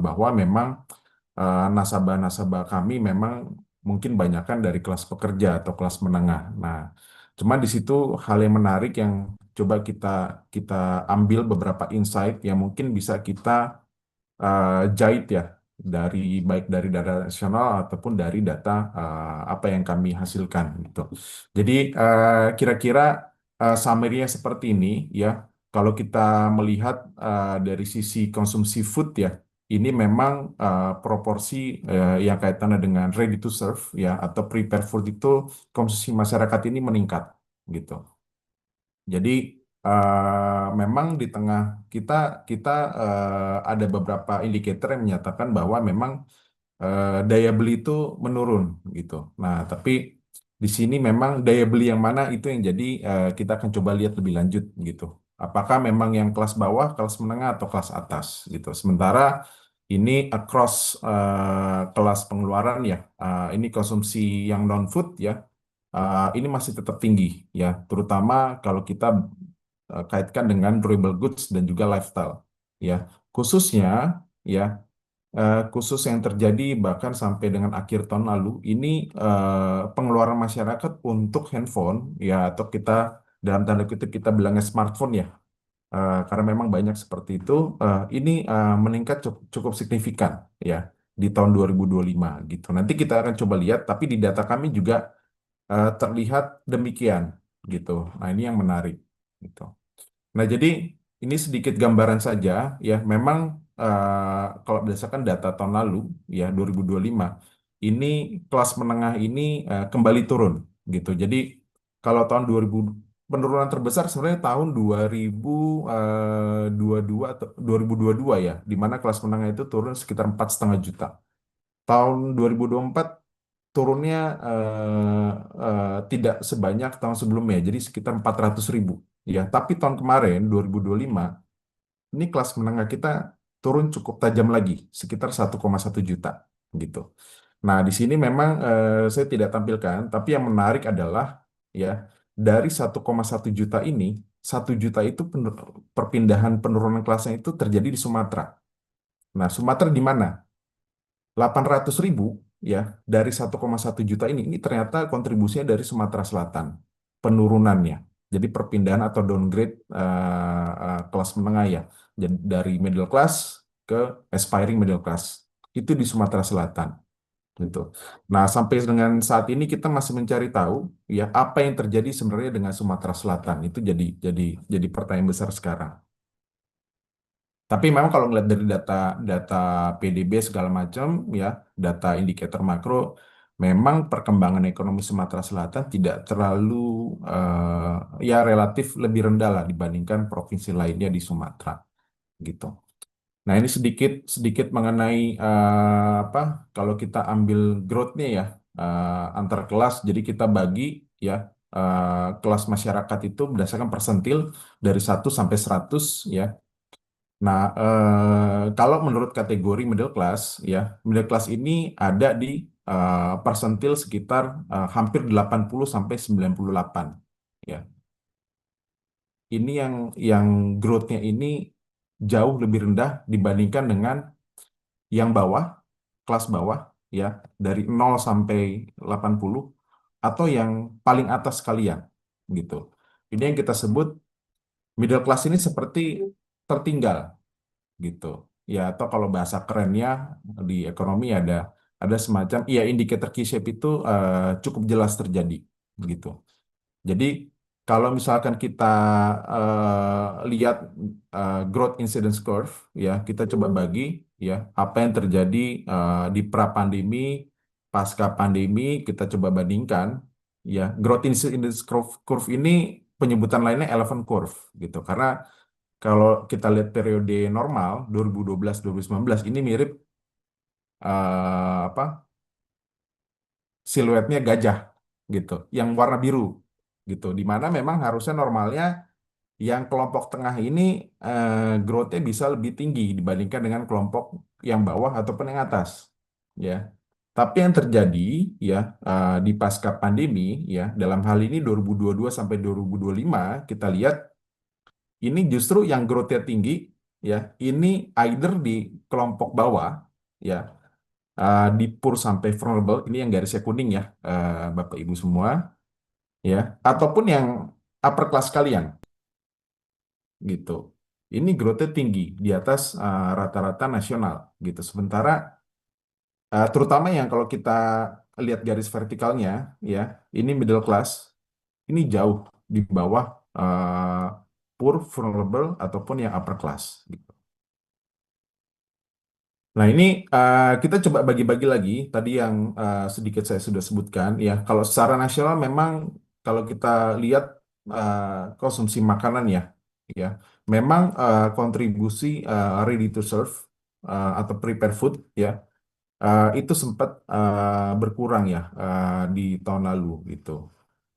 bahwa memang nasabah-nasabah kami memang mungkin banyakkan dari kelas pekerja atau kelas menengah. Nah, cuma di situ hal yang menarik yang coba kita kita ambil beberapa insight yang mungkin bisa kita jahit ya dari baik dari data nasional ataupun dari data apa yang kami hasilkan gitu. Jadi kira-kira summary-nya seperti ini ya. Kalau kita melihat dari sisi konsumsi food ya, ini memang proporsi yang kaitannya dengan ready to serve ya atau prepare food itu konsumsi masyarakat ini meningkat gitu. Jadi memang di tengah kita kita ada beberapa indikator yang menyatakan bahwa memang daya beli itu menurun gitu. Nah, tapi di sini memang daya beli yang mana itu yang jadi kita akan coba lihat lebih lanjut gitu. Apakah memang yang kelas bawah, kelas menengah atau kelas atas gitu. Sementara ini across kelas pengeluaran ya, ini konsumsi yang non food ya, ini masih tetap tinggi ya, terutama kalau kita kaitkan dengan durable goods dan juga lifestyle ya. Khususnya ya khusus yang terjadi bahkan sampai dengan akhir tahun lalu ini pengeluaran masyarakat untuk handphone ya atau kita dalam tanda kutip kita bilangnya smartphone ya, karena memang banyak seperti itu, ini meningkat cukup signifikan ya di tahun 2025 gitu. Nanti kita akan coba lihat tapi di data kami juga terlihat demikian gitu. Nah, ini yang menarik gitu. Nah, jadi ini sedikit gambaran saja ya. Memang kalau berdasarkan data tahun lalu ya 2025 ini kelas menengah ini kembali turun gitu. Jadi kalau tahun 2000 penurunan terbesar sebenarnya tahun 2022 atau 2022 ya, di mana kelas menengah itu turun sekitar 4,5 juta. Tahun 2024 turunnya tidak sebanyak tahun sebelumnya, jadi sekitar 400 ribu. Ya, tapi tahun kemarin 2025 ini kelas menengah kita turun cukup tajam lagi, sekitar 1,1 juta gitu. Nah, di sini memang saya tidak tampilkan, tapi yang menarik adalah ya dari 1,1 juta ini, 1 juta itu perpindahan penurunan kelasnya itu terjadi di Sumatera. Nah, Sumatera di mana? 800 ribu ya dari 1,1 juta ini ternyata kontribusinya dari Sumatera Selatan penurunannya. Jadi perpindahan atau downgrade kelas menengah ya. Jadi dari middle class ke aspiring middle class itu di Sumatera Selatan gitu. Nah, sampai dengan saat ini kita masih mencari tahu ya apa yang terjadi sebenarnya dengan Sumatera Selatan. Itu jadi pertanyaan besar sekarang. Tapi memang kalau ngeliat dari data data PDB segala macam ya, data indikator makro, memang perkembangan ekonomi Sumatera Selatan tidak terlalu ya relatif lebih rendah lah dibandingkan provinsi lainnya di Sumatera gitu. Nah, ini sedikit sedikit mengenai apa kalau kita ambil growth-nya ya antar kelas, jadi kita bagi ya kelas masyarakat itu berdasarkan persentil dari 1 sampai 100 ya. Nah, kalau menurut kategori middle class, ya, middle class ini ada di persentil sekitar hampir 80 sampai 98. Ya, ini yang growth-nya ini jauh lebih rendah dibandingkan dengan yang bawah, kelas bawah, ya, dari 0 sampai 80 atau yang paling atas sekalian, gitu. Ini yang kita sebut middle class ini seperti tertinggal gitu. Ya, atau kalau bahasa kerennya di ekonomi ada semacam ya indikator K-shape itu cukup jelas terjadi gitu. Jadi kalau misalkan kita lihat growth incidence curve ya, kita coba bagi ya apa yang terjadi di pra pandemi, pasca pandemi, kita coba bandingkan ya growth incidence curve ini penyebutan lainnya elephant curve gitu. Karena kalau kita lihat periode normal 2012-2019 ini mirip apa siluetnya gajah gitu, yang warna biru gitu. Di mana memang harusnya normalnya yang kelompok tengah ini growth-nya bisa lebih tinggi dibandingkan dengan kelompok yang bawah ataupun yang atas, ya. Tapi yang terjadi ya di pasca pandemi ya dalam hal ini 2022 sampai 2025 kita lihat ini justru yang growth-nya tinggi ya ini either di kelompok bawah ya, di poor sampai vulnerable ini yang garisnya kuning ya, Bapak Ibu semua ya, ataupun yang upper class kalian gitu. Ini growth-nya tinggi di atas rata-rata nasional gitu. Sementara terutama yang kalau kita lihat garis vertikalnya ya, ini middle class ini jauh di bawah uh, poor, vulnerable ataupun yang upper class gitu. Nah, ini kita coba bagi-bagi lagi. Tadi yang sedikit saya sudah sebutkan, ya. Kalau secara nasional memang kalau kita lihat konsumsi makanan ya, memang kontribusi ready to serve atau prepare food, ya, itu sempat berkurang ya di tahun lalu gitu.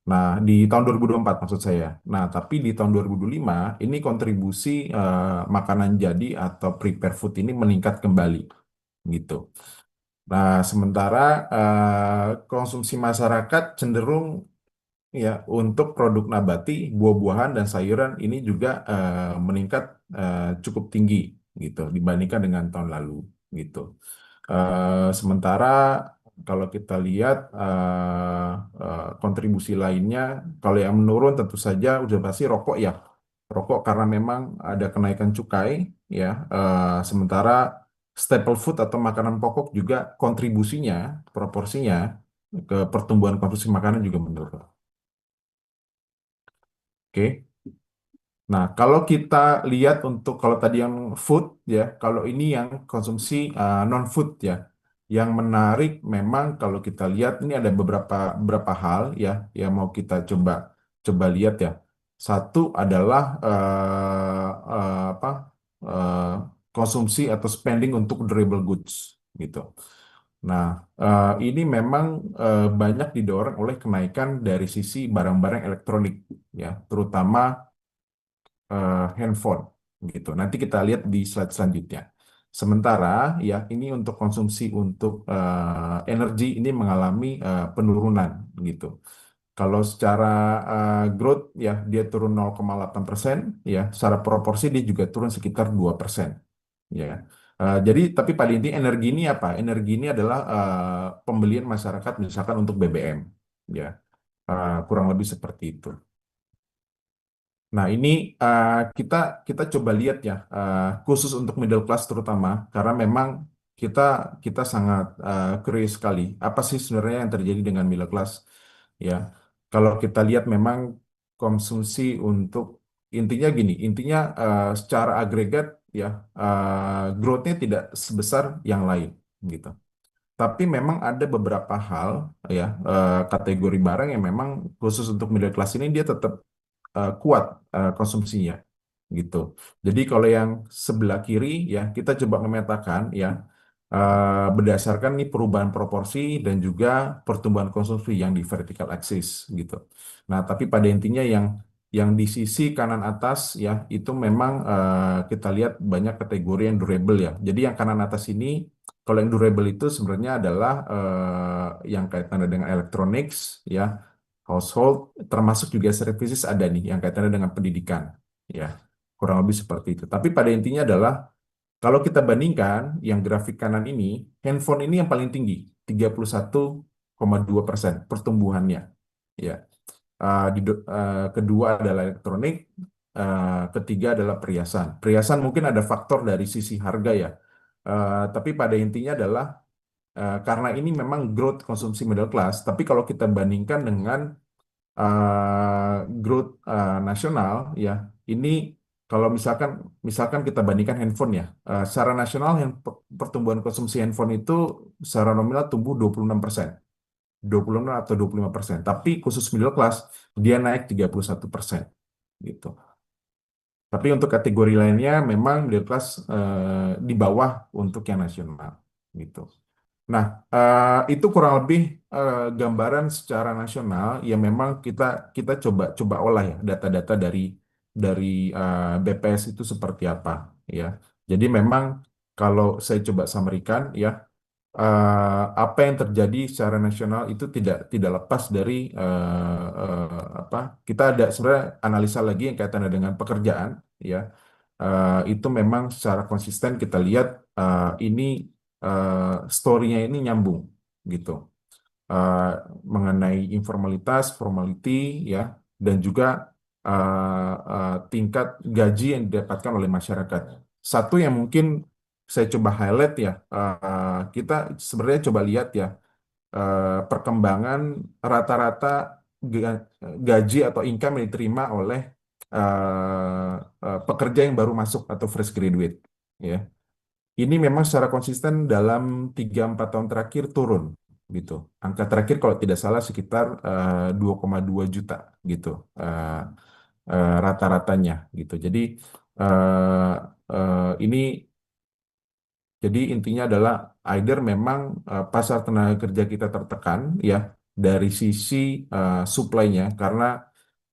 Nah, di tahun 2024 maksud saya. Nah, tapi di tahun 2025 ini kontribusi makanan jadi atau prepare food ini meningkat kembali gitu. Nah, sementara konsumsi masyarakat cenderung ya untuk produk nabati, buah-buahan dan sayuran ini juga meningkat cukup tinggi gitu dibandingkan dengan tahun lalu gitu. Sementara kalau kita lihat kontribusi lainnya, kalau yang menurun tentu saja udah pasti rokok ya. Rokok karena memang ada kenaikan cukai ya. Sementara staple food atau makanan pokok juga kontribusinya, proporsinya ke pertumbuhan konsumsi makanan juga menurun. Oke. Nah, kalau kita lihat untuk kalau tadi yang food ya, kalau ini yang konsumsi non food ya, yang menarik memang kalau kita lihat ini ada beberapa hal ya yang mau kita coba coba lihat ya. Satu adalah apa eh, konsumsi atau spending untuk durable goods gitu. Nah, ini memang banyak didorong oleh kenaikan dari sisi barang-barang elektronik ya, terutama handphone gitu. Nanti kita lihat di slide selanjutnya. Sementara ya ini untuk konsumsi untuk energi ini mengalami penurunan gitu. Kalau secara growth ya dia turun 0,8% ya, secara proporsi dia juga turun sekitar 2% ya. Jadi tapi pada intinya energi ini apa? Energi ini adalah pembelian masyarakat misalkan untuk BBM ya. Kurang lebih seperti itu. Nah, ini kita kita coba lihat ya, khusus untuk middle class terutama, karena memang kita kita sangat curious sekali. Apa sih sebenarnya yang terjadi dengan middle class? Ya, kalau kita lihat memang konsumsi untuk intinya gini, intinya secara agregat ya growth-nya tidak sebesar yang lain gitu. Tapi memang ada beberapa hal ya kategori barang yang memang khusus untuk middle class ini dia tetap kuat konsumsinya gitu. Jadi kalau yang sebelah kiri ya kita coba memetakan ya berdasarkan nih perubahan proporsi dan juga pertumbuhan konsumsi yang di vertical axis gitu. Nah, tapi pada intinya yang di sisi kanan atas ya itu memang kita lihat banyak kategori yang durable ya. Jadi yang kanan atas ini kalau yang durable itu sebenarnya adalah yang kaitannya dengan electronics ya, household, termasuk juga services ada nih yang kaitannya dengan pendidikan, ya kurang lebih seperti itu. Tapi pada intinya adalah kalau kita bandingkan yang grafik kanan ini, handphone ini yang paling tinggi, 31,2% pertumbuhannya, ya. Kedua adalah elektronik, ketiga adalah perhiasan. Perhiasan mungkin ada faktor dari sisi harga ya, tapi pada intinya adalah karena ini memang growth konsumsi middle class, tapi kalau kita bandingkan dengan growth nasional ya ini kalau misalkan kita bandingkan handphone ya secara nasional pertumbuhan konsumsi handphone itu secara nominal tumbuh 26%, 26 atau 25%, tapi khusus middle class dia naik 31% gitu. Tapi untuk kategori lainnya memang middle class di bawah untuk yang nasional gitu. Nah, itu kurang lebih gambaran secara nasional yang memang kita kita coba coba olah ya data-data dari BPS itu seperti apa ya. Jadi memang kalau saya coba samarikan ya apa yang terjadi secara nasional itu tidak lepas dari apa kita ada sebenarnya analisa lagi yang kaitannya dengan pekerjaan ya. itu memang secara konsisten kita lihat ini story-nya ini nyambung gitu. eh, Mengenai informalitas, formality, ya, dan juga tingkat gaji yang didapatkan oleh masyarakat. Satu yang mungkin saya coba highlight ya, kita sebenarnya coba lihat ya perkembangan rata-rata gaji atau income yang diterima oleh pekerja yang baru masuk atau fresh graduate. Ya, ini memang secara konsisten dalam 3-4 tahun terakhir turun gitu. Angka terakhir kalau tidak salah sekitar 2,2 juta gitu eh, rata-ratanya gitu. Jadi eh, ini jadi intinya adalah either memang pasar tenaga kerja kita tertekan ya dari sisi supply-nya karena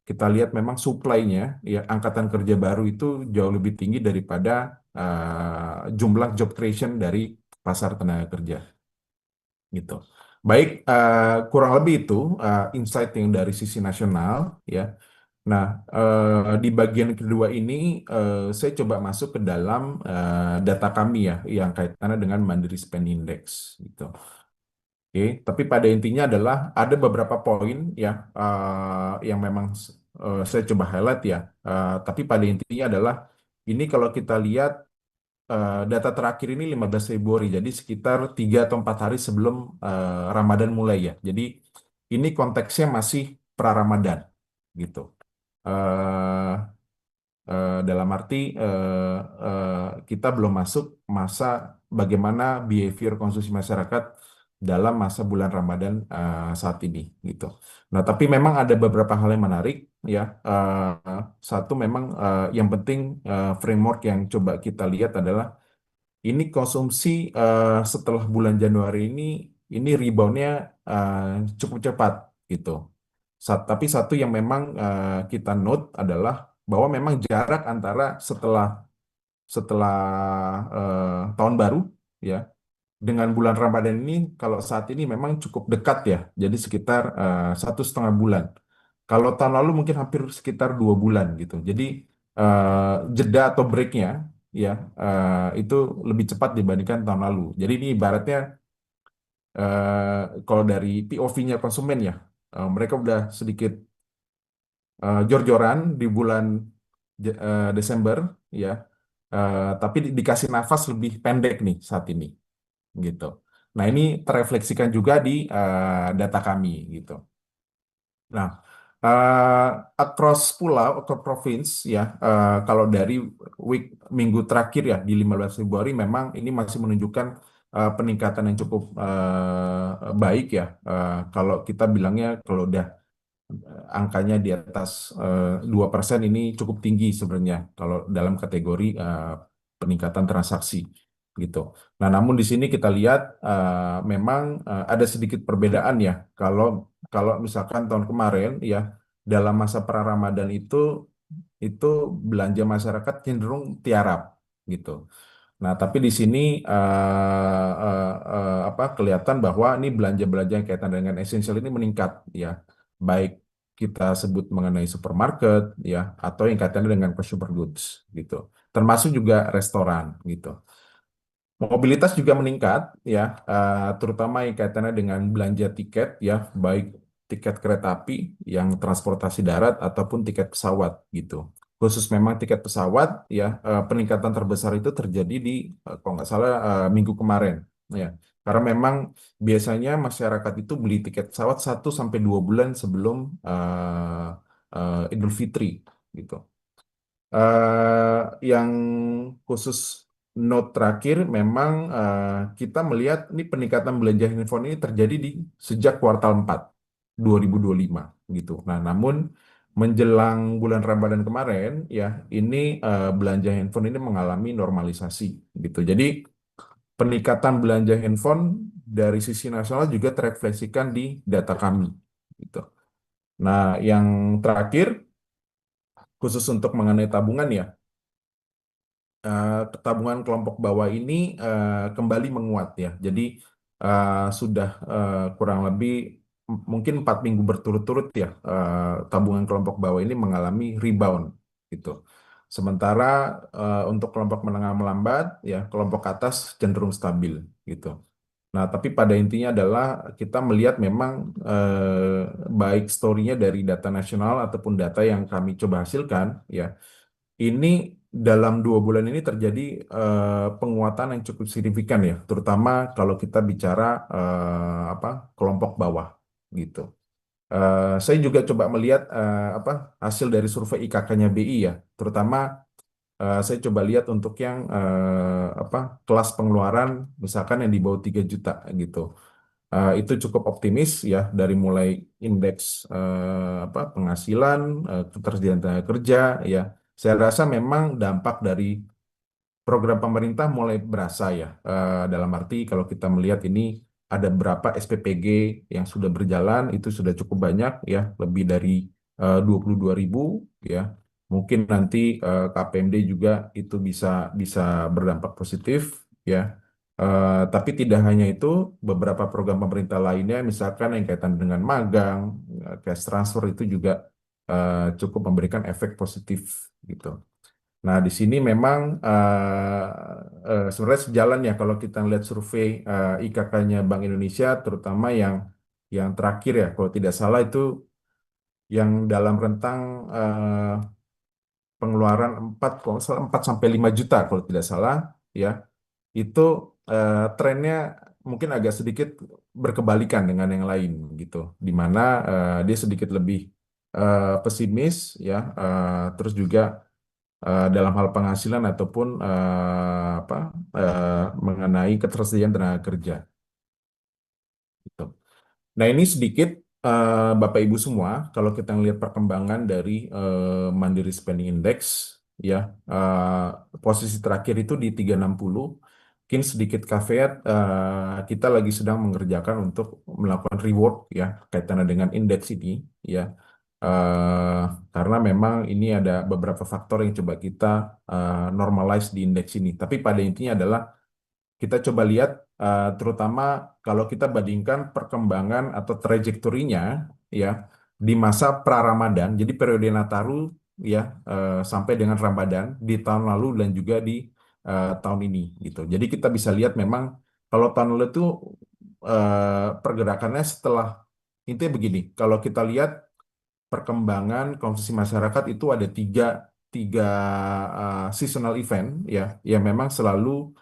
kita lihat memang supply-nya ya angkatan kerja baru itu jauh lebih tinggi daripada jumlah job creation dari pasar tenaga kerja gitu. Baik, kurang lebih itu insight yang dari sisi nasional ya. Nah, di bagian kedua ini saya coba masuk ke dalam data kami ya yang kaitannya dengan Mandiri Spend Index gitu. Oke, tapi pada intinya adalah ada beberapa poin ya yang memang saya coba highlight ya. Tapi pada intinya adalah ini kalau kita lihat data terakhir ini 15 Februari, jadi sekitar 3 atau 4 hari sebelum Ramadan mulai ya. Jadi ini konteksnya masih pra-Ramadan gitu. Eh, dalam arti eh, kita belum masuk masa bagaimana behavior konsumsi masyarakat dalam masa bulan Ramadan saat ini gitu. Nah, tapi memang ada beberapa hal yang menarik ya. Satu memang yang penting framework yang coba kita lihat adalah ini konsumsi setelah bulan Januari ini reboundnya eh, cukup cepat gitu. Tapi satu yang memang kita note adalah bahwa memang jarak antara setelah setelah tahun baru ya dengan bulan Ramadan ini kalau saat ini memang cukup dekat ya. Jadi sekitar 1,5 bulan. Kalau tahun lalu mungkin hampir sekitar 2 bulan gitu. Jadi jeda atau breaknya ya itu lebih cepat dibandingkan tahun lalu. Jadi ini ibaratnya kalau dari POV-nya konsumen ya, mereka udah sedikit jor-joran di bulan Desember ya, tapi dikasih nafas lebih pendek nih saat ini gitu. Nah ini terefleksikan juga di data kami gitu. Nah, eh, across pulau, atau province ya, kalau dari minggu terakhir ya di 15 Februari memang ini masih menunjukkan peningkatan yang cukup baik ya. Kalau kita bilangnya kalau udah angkanya di atas 2% ini cukup tinggi sebenarnya kalau dalam kategori peningkatan transaksi gitu. Nah, namun di sini kita lihat memang ada sedikit perbedaan ya. Kalau kalau misalkan tahun kemarin ya dalam masa pra-Ramadan itu belanja masyarakat cenderung tiarap gitu. Nah, tapi di sini apa kelihatan bahwa ini belanja-belanja yang kaitan dengan esensial ini meningkat ya. Baik kita sebut mengenai supermarket ya atau yang kaitannya dengan consumer goods gitu. Termasuk juga restoran gitu. Mobilitas juga meningkat ya, terutama yang kaitannya dengan belanja tiket ya, baik tiket kereta api yang transportasi darat ataupun tiket pesawat gitu. Khusus memang tiket pesawat ya, peningkatan terbesar itu terjadi di kalau nggak salah minggu kemarin ya. Karena memang biasanya masyarakat itu beli tiket pesawat 1 sampai 2 bulan sebelum Idul Fitri gitu. Yang khusus note terakhir memang kita melihat ini peningkatan belanja handphone ini terjadi di sejak kuartal 4 2025 gitu. Nah, namun menjelang bulan Ramadan kemarin ya ini belanja handphone ini mengalami normalisasi gitu. Jadi peningkatan belanja handphone dari sisi nasional juga terefleksikan di data kami gitu. Nah, yang terakhir khusus untuk mengenai tabungan ya tabungan kelompok bawah ini kembali menguat ya. Jadi sudah kurang lebih mungkin 4 minggu berturut-turut ya tabungan kelompok bawah ini mengalami rebound gitu. Sementara untuk kelompok menengah melambat, ya kelompok atas cenderung stabil gitu. Nah, tapi pada intinya adalah kita melihat memang baik story-nya dari data nasional ataupun data yang kami coba hasilkan, ya ini dalam 2 bulan ini terjadi penguatan yang cukup signifikan ya, terutama kalau kita bicara apa kelompok bawah gitu. Saya juga coba melihat apa hasil dari survei IKK-nya BI ya, terutama saya coba lihat untuk yang apa kelas pengeluaran misalkan yang di bawah 3 juta gitu. Itu cukup optimis ya dari mulai indeks apa penghasilan, ketersediaan tenaga kerja ya. Saya rasa memang dampak dari program pemerintah mulai berasa ya. Dalam arti kalau kita melihat ini ada berapa SPPG yang sudah berjalan itu sudah cukup banyak ya, lebih dari 22.000 ya. Mungkin nanti KPMD juga itu bisa bisa berdampak positif ya. Tapi tidak hanya itu, beberapa program pemerintah lainnya, misalkan yang kaitan dengan magang, cash transfer itu juga cukup memberikan efek positif gitu. Nah, di sini memang sebenarnya sejalan ya kalau kita lihat survei IKK-nya Bank Indonesia, terutama yang terakhir ya, kalau tidak salah itu yang dalam rentang pengeluaran 4 kalau nggak salah 4 sampai 5 juta kalau tidak salah ya. Itu trennya mungkin agak sedikit berkebalikan dengan yang lain gitu, di mana dia sedikit lebih pesimis ya, terus juga dalam hal penghasilan ataupun apa mengenai ketersediaan tenaga kerja gitu. Nah, ini sedikit Bapak Ibu semua, kalau kita melihat perkembangan dari Mandiri Spending Index, ya eh, posisi terakhir itu di 360. Mungkin sedikit caveat, kita lagi sedang mengerjakan untuk melakukan reward ya kaitannya dengan indeks ini, ya. Eh, karena memang ini ada beberapa faktor yang coba kita normalize di indeks ini. Tapi pada intinya adalah kita coba lihat terutama kalau kita bandingkan perkembangan atau trajektorinya ya di masa pra-Ramadan, jadi periode Nataru ya sampai dengan Ramadan di tahun lalu dan juga di tahun ini gitu. Jadi kita bisa lihat memang kalau tahun lalu itu pergerakannya setelah intinya begini, kalau kita lihat perkembangan konsumsi masyarakat itu ada tiga seasonal event ya yang memang selalu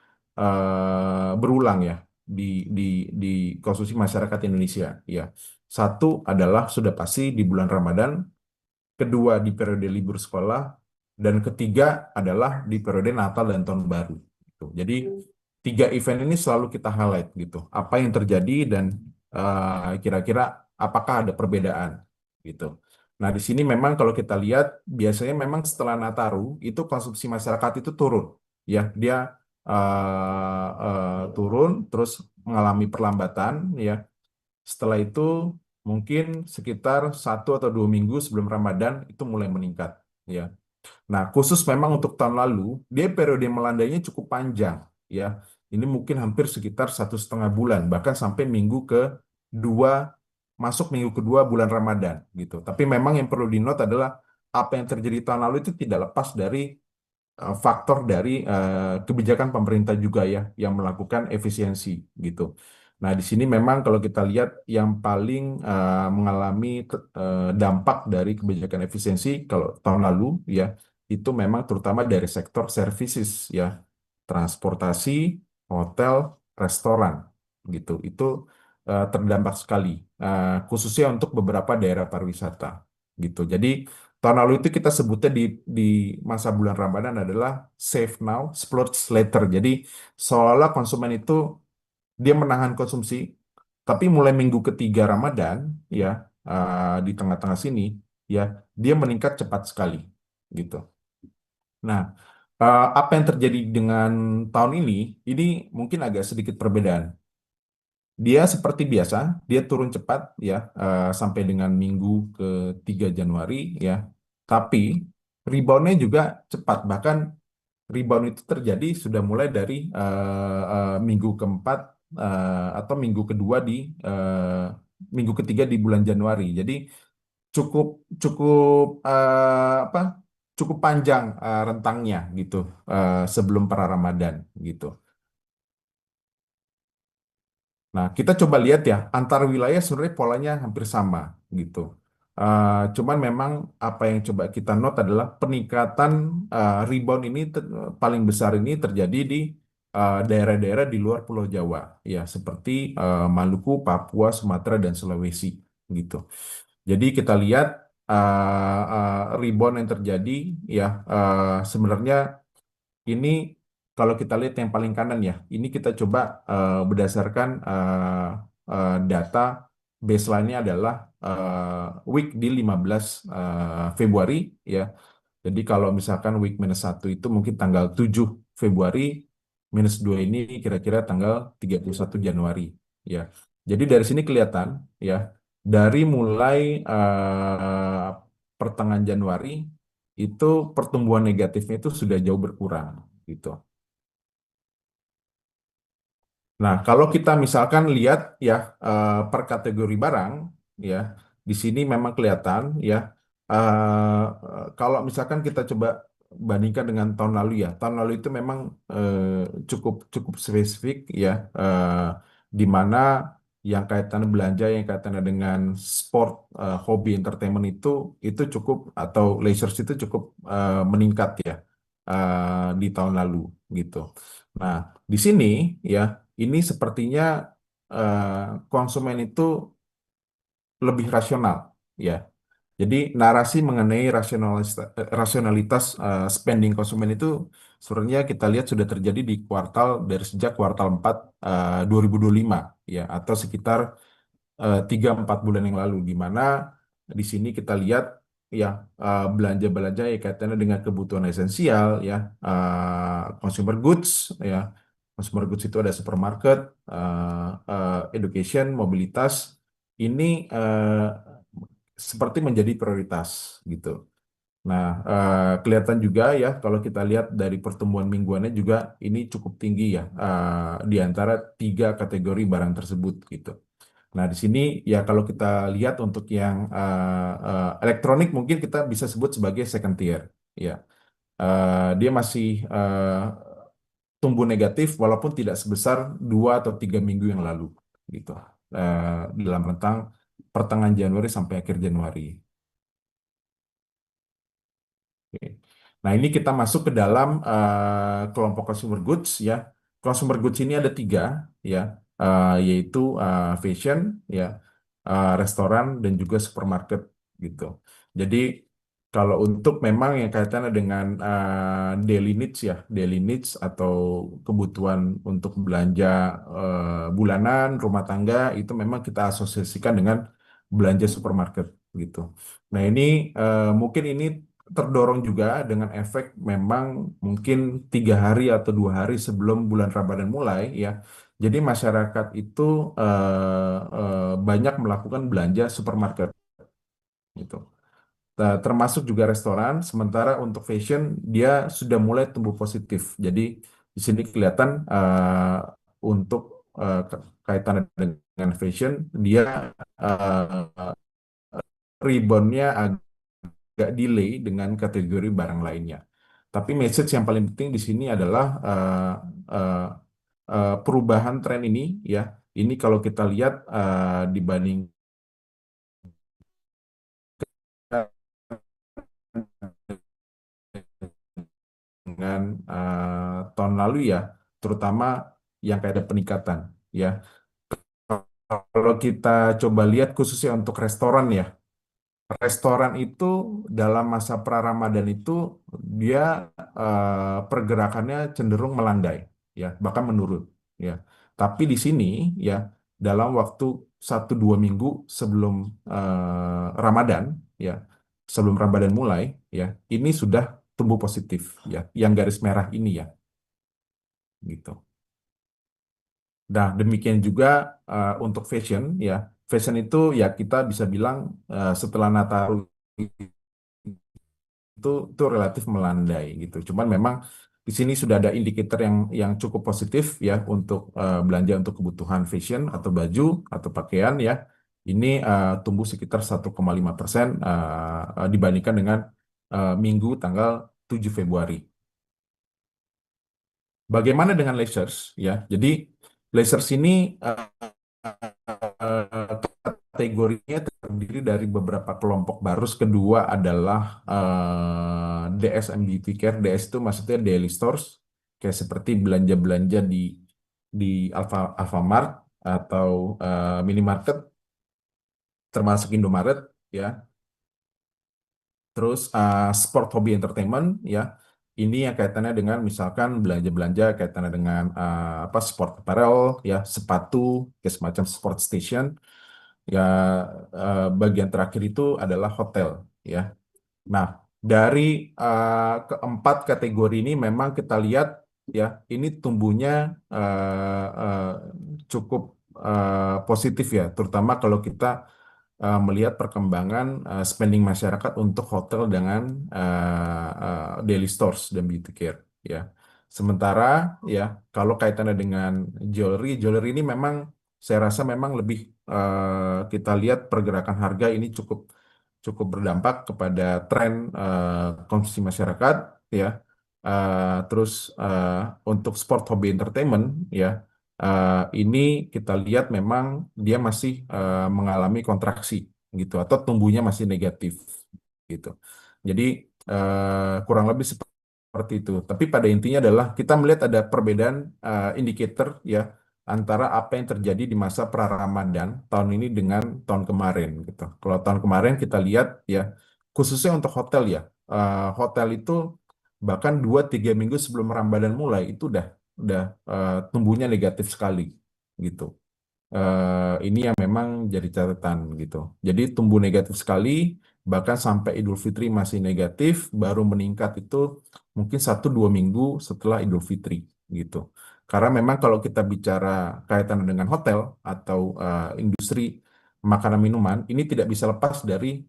berulang ya di di di konsumsi masyarakat Indonesia ya. Satu adalah sudah pasti di bulan Ramadan, kedua di periode libur sekolah, dan ketiga adalah di periode Natal dan Tahun Baru. Gitu. Jadi tiga event ini selalu kita highlight gitu. Apa yang terjadi dan kira-kira apakah ada perbedaan gitu. Nah, di sini memang kalau kita lihat biasanya memang setelah Nataru itu konsumsi masyarakat itu turun ya. Dia turun terus mengalami perlambatan ya. Setelah itu mungkin sekitar 1 atau 2 minggu sebelum Ramadan itu mulai meningkat ya. Nah, khusus memang untuk tahun lalu, dia periode melandainya cukup panjang, ya. Ini mungkin hampir sekitar 1,5 bulan, bahkan sampai masuk minggu kedua bulan Ramadan, gitu. Tapi memang yang perlu dinot adalah apa yang terjadi tahun lalu itu tidak lepas dari faktor dari kebijakan pemerintah juga ya, yang melakukan efisiensi, gitu. Nah, di sini memang kalau kita lihat yang paling mengalami dampak dari kebijakan efisiensi kalau tahun lalu ya itu memang terutama dari sektor services ya, transportasi, hotel, restoran gitu. Itu terdampak sekali, khususnya untuk beberapa daerah pariwisata gitu. Jadi tahun lalu itu kita sebutnya di masa bulan Ramadan adalah save now, splurge later. Jadi seolah-olah konsumen itu dia menahan konsumsi, tapi mulai minggu ketiga Ramadan ya di tengah-tengah sini ya dia meningkat cepat sekali gitu. Nah, apa yang terjadi dengan tahun ini? Ini mungkin agak sedikit perbedaan. Dia seperti biasa, dia turun cepat ya sampai dengan minggu ke-3 Januari ya. Tapi reboundnya juga cepat, bahkan rebound itu terjadi sudah mulai dari minggu keempat atau minggu kedua di minggu ketiga di bulan Januari. Jadi cukup cukup apa? cukup panjang rentangnya gitu sebelum para Ramadan gitu. Nah, kita coba lihat ya, antar wilayah sebenarnya polanya hampir sama gitu. Cuman memang apa yang coba kita note adalah peningkatan rebound ini paling besar ini terjadi di daerah-daerah di luar Pulau Jawa, ya seperti Maluku, Papua, Sumatera, dan Sulawesi gitu. Jadi kita lihat rebound yang terjadi ya sebenarnya ini kalau kita lihat yang paling kanan ya, ini kita coba berdasarkan data baseline-nya adalah week di 15 Februari ya. Jadi kalau misalkan week -1 itu mungkin tanggal 7 Februari, -2 ini kira-kira tanggal 31 Januari ya. Jadi dari sini kelihatan ya, dari mulai pertengahan Januari itu pertumbuhan negatifnya itu sudah jauh berkurang gitu. Nah, kalau kita misalkan lihat ya per kategori barang ya, di sini memang kelihatan ya kalau misalkan kita coba bandingkan dengan tahun lalu ya, tahun lalu itu memang cukup cukup spesifik ya, di mana yang kaitannya belanja yang kaitannya dengan sport, hobi, entertainment itu cukup atau leisure itu cukup meningkat ya di tahun lalu gitu. Nah, di sini ya ini sepertinya konsumen itu lebih rasional ya. Jadi narasi mengenai rasionalitas spending konsumen itu sebenarnya kita lihat sudah terjadi di dari sejak kuartal 4 2025 ya atau sekitar 3-4 bulan yang lalu di mana di sini kita lihat ya belanja-belanja yang kaitannya dengan kebutuhan esensial ya consumer goods ya consumer goods itu ada supermarket, education, mobilitas ini seperti menjadi prioritas gitu. Nah, kelihatan juga ya kalau kita lihat dari pertumbuhan mingguannya juga ini cukup tinggi ya di antara tiga kategori barang tersebut gitu. Nah, di sini ya kalau kita lihat untuk yang elektronik mungkin kita bisa sebut sebagai second tier. Ya, dia masih tumbuh negatif walaupun tidak sebesar 2 atau 3 minggu yang lalu gitu. Dalam rentang pertengahan Januari sampai akhir Januari. Oke. Nah, ini kita masuk ke dalam kelompok consumer goods ya. Consumer goods ini ada tiga ya, yaitu fashion ya, restoran dan juga supermarket gitu. Jadi kalau untuk memang yang kaitannya dengan daily needs ya, daily needs atau kebutuhan untuk belanja bulanan, rumah tangga itu memang kita asosiasikan dengan belanja supermarket gitu. Nah ini mungkin ini terdorong juga dengan efek memang mungkin 3 hari atau 2 hari sebelum bulan Ramadan mulai ya. Jadi masyarakat itu banyak melakukan belanja supermarket gitu. Termasuk juga restoran. Sementara untuk fashion dia sudah mulai tumbuh positif. Jadi di sini kelihatan untuk kaitan dengan fashion dia uh, reboundnya agak delay dengan kategori barang lainnya. Tapi message yang paling penting di sini adalah uh, perubahan tren ini ya. Ini kalau kita lihat dibandingkan dengan tahun lalu ya, terutama yang kayak ada peningkatan ya. Kalau kita coba lihat khususnya untuk restoran ya, restoran itu dalam masa pra-Ramadan itu dia pergerakannya cenderung melandai, ya, bahkan menurun, ya. Tapi di sini, ya, dalam waktu 1-2 minggu sebelum Ramadan, ya, sebelum Ramadan mulai, ya, ini sudah tumbuh positif, ya, yang garis merah ini ya, gitu. Nah, demikian juga untuk fashion, ya, fashion itu ya kita bisa bilang setelah Nataru itu relatif melandai gitu. Cuman memang di sini sudah ada indikator yang cukup positif ya untuk belanja untuk kebutuhan fashion atau baju atau pakaian ya. Ini tumbuh sekitar 1,5% dibandingkan dengan Minggu tanggal 7 Februari. Bagaimana dengan Blazers ya? Jadi Blazers ini kategorinya terdiri dari beberapa kelompok baru. Kedua adalah DS and Beauty Care. DS itu maksudnya daily stores, kayak seperti belanja-belanja di Alfamart atau minimarket, termasuk Indomaret, ya. Terus sport hobby entertainment, ya. Ini yang kaitannya dengan misalkan belanja-belanja kaitannya dengan apa sport apparel, ya, sepatu, kayak semacam sport station. Ya, bagian terakhir itu adalah hotel, ya. Nah, dari keempat kategori ini memang kita lihat, ya, ini tumbuhnya cukup positif, ya, terutama kalau kita melihat perkembangan spending masyarakat untuk hotel dengan daily stores dan beauty care, ya. Sementara, ya, kalau kaitannya dengan jewelry ini memang saya rasa memang lebih kita lihat pergerakan harga ini cukup cukup berdampak kepada tren konsumsi masyarakat, ya. Terus eh, untuk sport hobby entertainment, ya, ini kita lihat memang dia masih mengalami kontraksi gitu atau tumbuhnya masih negatif gitu. Jadi kurang lebih seperti itu. Tapi pada intinya adalah kita melihat ada perbedaan indikator, ya, antara apa yang terjadi di masa pra-Ramadan tahun ini dengan tahun kemarin gitu. Kalau tahun kemarin kita lihat, ya, khususnya untuk hotel, ya, hotel itu bahkan 2-3 minggu sebelum Ramadan mulai itu udah tumbuhnya negatif sekali gitu. Ini yang memang jadi catatan gitu. Jadi tumbuh negatif sekali, bahkan sampai Idul Fitri masih negatif, baru meningkat itu mungkin 1-2 minggu setelah Idul Fitri gitu. Karena memang kalau kita bicara kaitan dengan hotel atau industri makanan minuman, ini tidak bisa lepas dari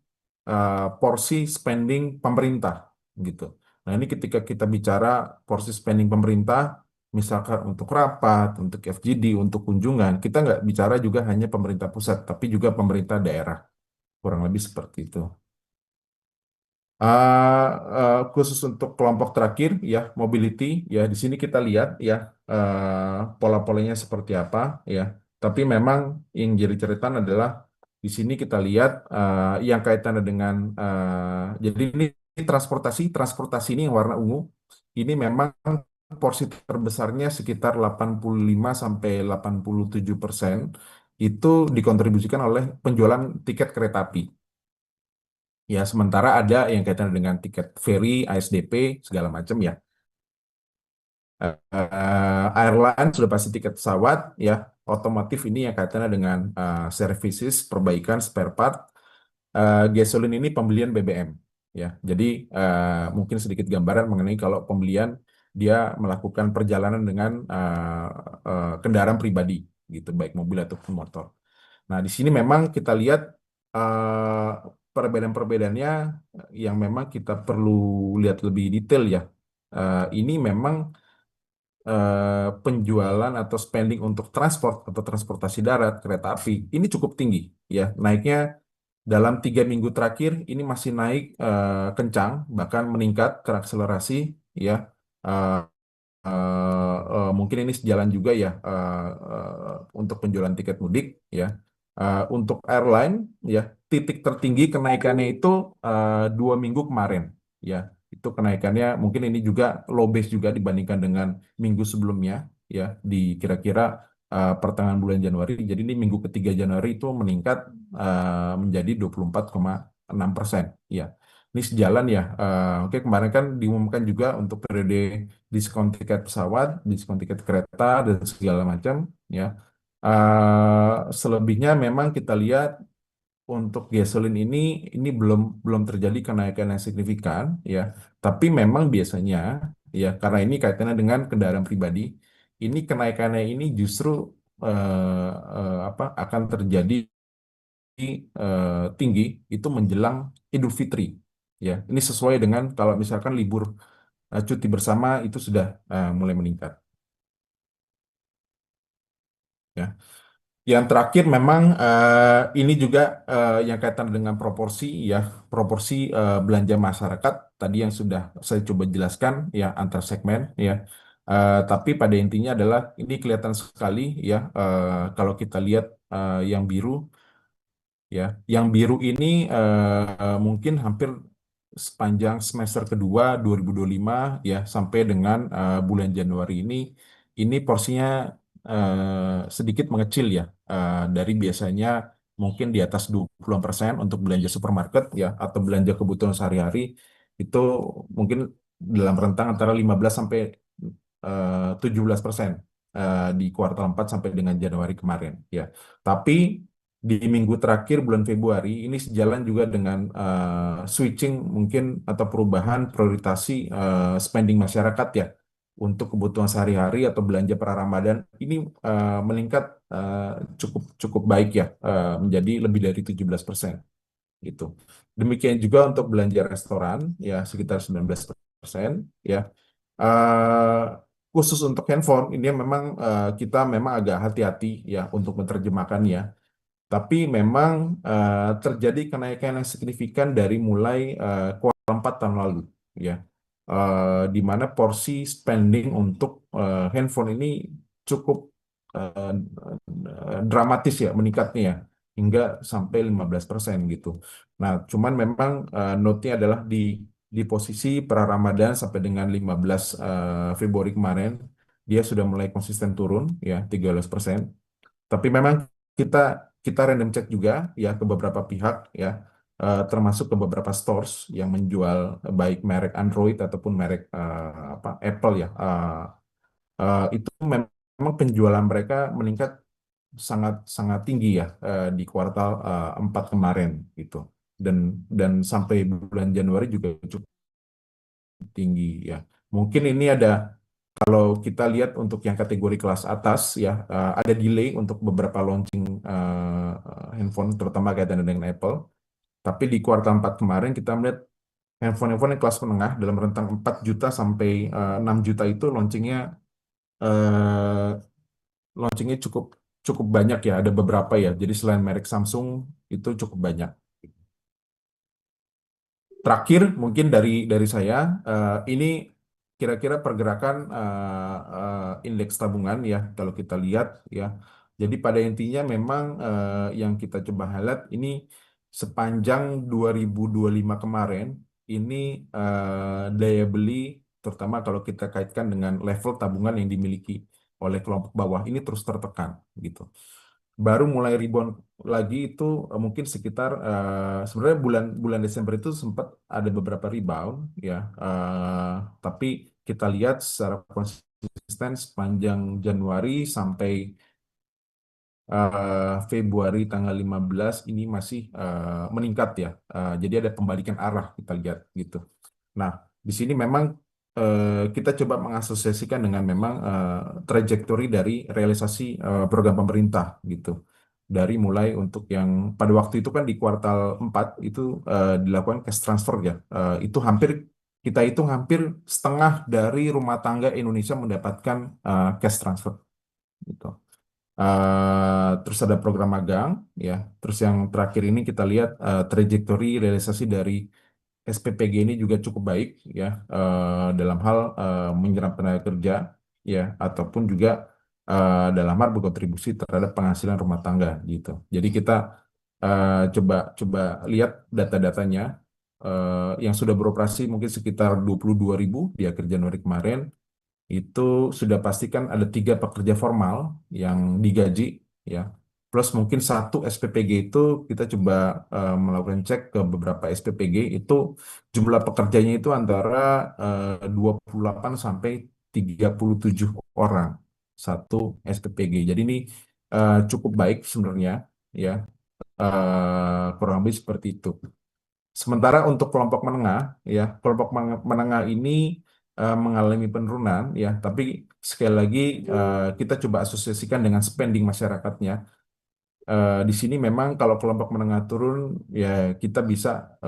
porsi spending pemerintah gitu. Nah, ini ketika kita bicara porsi spending pemerintah, misalkan untuk rapat, untuk FGD, untuk kunjungan, kita nggak bicara juga hanya pemerintah pusat, tapi juga pemerintah daerah. Kurang lebih seperti itu. Khusus untuk kelompok terakhir, ya, mobility, ya, di sini kita lihat, ya, pola-polanya seperti apa, ya. Tapi memang yang jadi catatan adalah di sini kita lihat yang kaitannya dengan jadi ini transportasi transportasi ini yang warna ungu ini memang porsi terbesarnya sekitar 85 sampai 87% itu dikontribusikan oleh penjualan tiket kereta api. Ya, sementara ada yang kaitan dengan tiket ferry, ASDP, segala macam, ya. Airline sudah pasti tiket pesawat, ya. Otomotif ini yang kaitannya dengan services, perbaikan, spare part. Gasolin ini pembelian BBM, ya. Jadi mungkin sedikit gambaran mengenai kalau pembelian dia melakukan perjalanan dengan kendaraan pribadi, gitu, baik mobil ataupun motor. Nah, di sini memang kita lihat eh, perbedaan-perbedaannya yang memang kita perlu lihat lebih detail, ya. Ini memang penjualan atau spending untuk transport atau transportasi darat, kereta api, ini cukup tinggi, ya. Naiknya dalam 3 minggu terakhir ini masih naik kencang, bahkan meningkat terakselerasi, ya. Eh, Mungkin ini sejalan juga, ya, untuk penjualan tiket mudik, ya. Untuk airline, ya, titik tertinggi kenaikannya itu 2 minggu kemarin, ya. Itu kenaikannya mungkin ini juga low base juga dibandingkan dengan minggu sebelumnya, ya, di kira-kira pertengahan bulan Januari. Jadi ini minggu ketiga Januari itu meningkat menjadi 24,6%, ya. Ini sejalan, ya. Oke, kemarin kan diumumkan juga untuk periode diskon tiket pesawat, diskon tiket kereta dan segala macam, ya. Selebihnya memang kita lihat untuk gasolin ini belum belum terjadi kenaikan yang signifikan, ya. Tapi memang biasanya, ya, karena ini kaitannya dengan kendaraan pribadi, ini kenaikannya ini justru apa akan terjadi tinggi itu menjelang Idul Fitri, ya. Ini sesuai dengan kalau misalkan libur cuti bersama itu sudah mulai meningkat, ya. Yang terakhir memang ini juga yang kaitan dengan proporsi ya, proporsi belanja masyarakat tadi yang sudah saya coba jelaskan ya antar segmen ya. Tapi pada intinya adalah ini kelihatan sekali ya kalau kita lihat yang biru ya. Yang biru ini mungkin hampir sepanjang semester kedua 2025 ya sampai dengan bulan Januari ini porsinya sedikit mengecil ya dari biasanya mungkin di atas 20% untuk belanja supermarket ya atau belanja kebutuhan sehari-hari itu mungkin dalam rentang antara 15 sampai 17% di kuartal 4 sampai dengan Januari kemarin ya. Tapi di minggu terakhir bulan Februari ini sejalan juga dengan switching mungkin atau perubahan prioritasi spending masyarakat ya untuk kebutuhan sehari-hari atau belanja pra Ramadan ini meningkat eh, cukup cukup baik ya menjadi lebih dari 17% gitu. Demikian juga untuk belanja restoran ya sekitar 19% ya. Eh, Khusus untuk handphone ini memang kita memang agak hati-hati ya untuk menerjemahkannya tapi memang terjadi kenaikan yang signifikan dari mulai kuartal 4 tahun lalu, ya. Di mana porsi spending untuk handphone ini cukup eh, dramatis ya meningkatnya ya, hingga sampai 15% gitu. Nah, cuman memang note-nya adalah di posisi pra Ramadan sampai dengan 15 Februari kemarin dia sudah mulai konsisten turun ya 13%. Tapi memang kita kita random check juga ya ke beberapa pihak ya termasuk ke beberapa stores yang menjual baik merek Android ataupun merek apa Apple ya itu memang penjualan mereka meningkat sangat sangat tinggi ya di kuartal 4 kemarin gitu dan sampai bulan Januari juga cukup tinggi ya. Mungkin ini ada kalau kita lihat untuk yang kategori kelas atas ya ada delay untuk beberapa launching handphone terutama kaitan dengan Apple. Tapi di kuartal 4 kemarin kita melihat handphone-handphone yang kelas menengah dalam rentang 4 juta sampai 6 juta itu eh, launchingnya cukup cukup banyak ya. Ada beberapa ya. Jadi selain merek Samsung itu cukup banyak. Terakhir mungkin dari saya ini kira-kira pergerakan indeks tabungan ya kalau kita lihat ya. Jadi pada intinya memang yang kita coba highlight ini sepanjang 2025 kemarin ini daya beli terutama kalau kita kaitkan dengan level tabungan yang dimiliki oleh kelompok bawah ini terus tertekan gitu baru mulai rebound lagi itu mungkin sekitar sebenarnya bulan bulan Desember itu sempat ada beberapa rebound ya tapi kita lihat secara konsisten sepanjang Januari sampai Februari tanggal 15 ini masih meningkat ya. Jadi ada pembalikan arah kita lihat gitu. Nah, di sini memang kita coba mengasosiasikan dengan memang trajektori dari realisasi program pemerintah gitu. Dari mulai untuk yang pada waktu itu kan di kuartal 4 itu dilakukan cash transfer ya. Itu hampir kita hitung hampir setengah dari rumah tangga Indonesia mendapatkan cash transfer gitu. Terus ada program magang ya. Terus yang terakhir ini kita lihat trajektori realisasi dari SPPG ini juga cukup baik ya dalam hal menyerap tenaga kerja ya ataupun juga dalam hal berkontribusi terhadap penghasilan rumah tangga gitu. Jadi kita coba coba lihat data-datanya yang sudah beroperasi mungkin sekitar 22.000 di akhir Januari kemarin itu sudah pastikan ada 3 pekerja formal yang digaji ya plus mungkin satu SPPG itu kita coba melakukan cek ke beberapa SPPG itu jumlah pekerjanya itu antara 28 sampai 37 orang satu SPPG jadi ini cukup baik sebenarnya ya kurang lebih seperti itu. Sementara untuk kelompok menengah, ya kelompok menengah ini mengalami penurunan, ya. Tapi sekali lagi kita coba asosiasikan dengan spending masyarakatnya. Di sini memang kalau kelompok menengah turun, ya kita bisa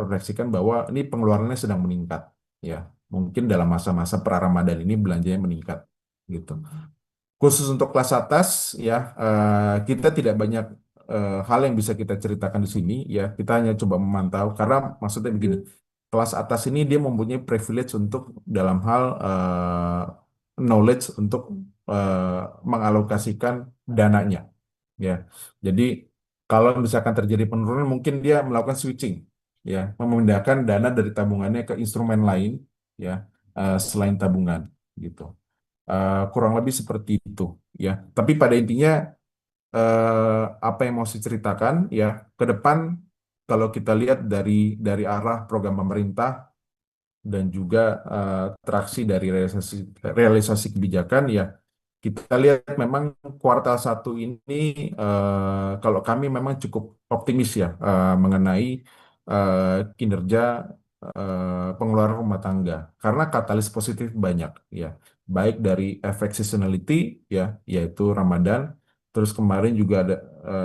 refleksikan bahwa ini pengeluarannya sedang meningkat, ya. Mungkin dalam masa-masa pra Ramadan ini belanjanya meningkat, gitu. Khusus untuk kelas atas ya, kita tidak banyak hal yang bisa kita ceritakan di sini ya. Kita hanya coba memantau karena maksudnya begini, kelas atas ini dia mempunyai privilege untuk dalam hal knowledge untuk mengalokasikan dananya ya. Jadi kalau misalkan terjadi penurunan mungkin dia melakukan switching ya, memindahkan dana dari tabungannya ke instrumen lain ya, selain tabungan gitu. Kurang lebih seperti itu ya. Tapi pada intinya apa yang mau saya ceritakan ya ke depan kalau kita lihat dari arah program pemerintah dan juga traksi dari realisasi realisasi kebijakan ya, kita lihat memang kuartal satu ini kalau kami memang cukup optimis ya mengenai kinerja pengeluaran rumah tangga karena katalis positif banyak ya, baik dari efek seasonality ya, yaitu Ramadan. Terus kemarin juga ada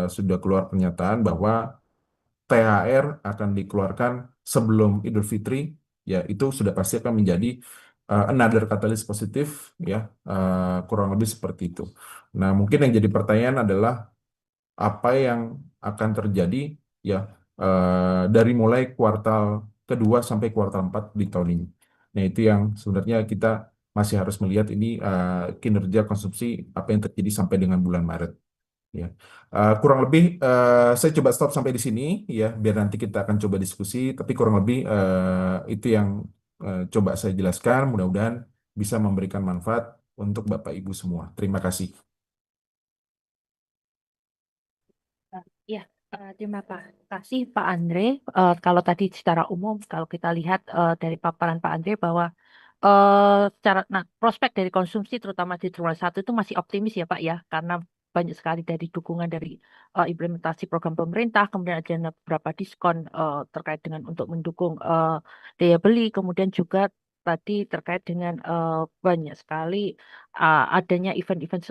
sudah keluar pernyataan bahwa THR akan dikeluarkan sebelum Idul Fitri, ya itu sudah pasti akan menjadi another katalis positif, ya kurang lebih seperti itu. Nah, mungkin yang jadi pertanyaan adalah apa yang akan terjadi ya dari mulai kuartal kedua sampai kuartal 4 di tahun ini. Nah, itu yang sebenarnya kita masih harus melihat ini kinerja konsumsi apa yang terjadi sampai dengan bulan Maret. Ya, kurang lebih saya coba stop sampai di sini ya, biar nanti kita akan coba diskusi. Tapi kurang lebih itu yang coba saya jelaskan. Mudah-mudahan bisa memberikan manfaat untuk Bapak Ibu semua. Terima kasih. Ya, terima kasih Pak Andre. Kalau tadi secara umum, kalau kita lihat dari paparan Pak Andre bahwa nah, prospek dari konsumsi terutama di triwulan satu itu masih optimis ya Pak ya, karena banyak sekali dari dukungan dari implementasi program pemerintah, kemudian ada beberapa diskon terkait dengan untuk mendukung daya beli, kemudian juga tadi terkait dengan banyak sekali adanya event-event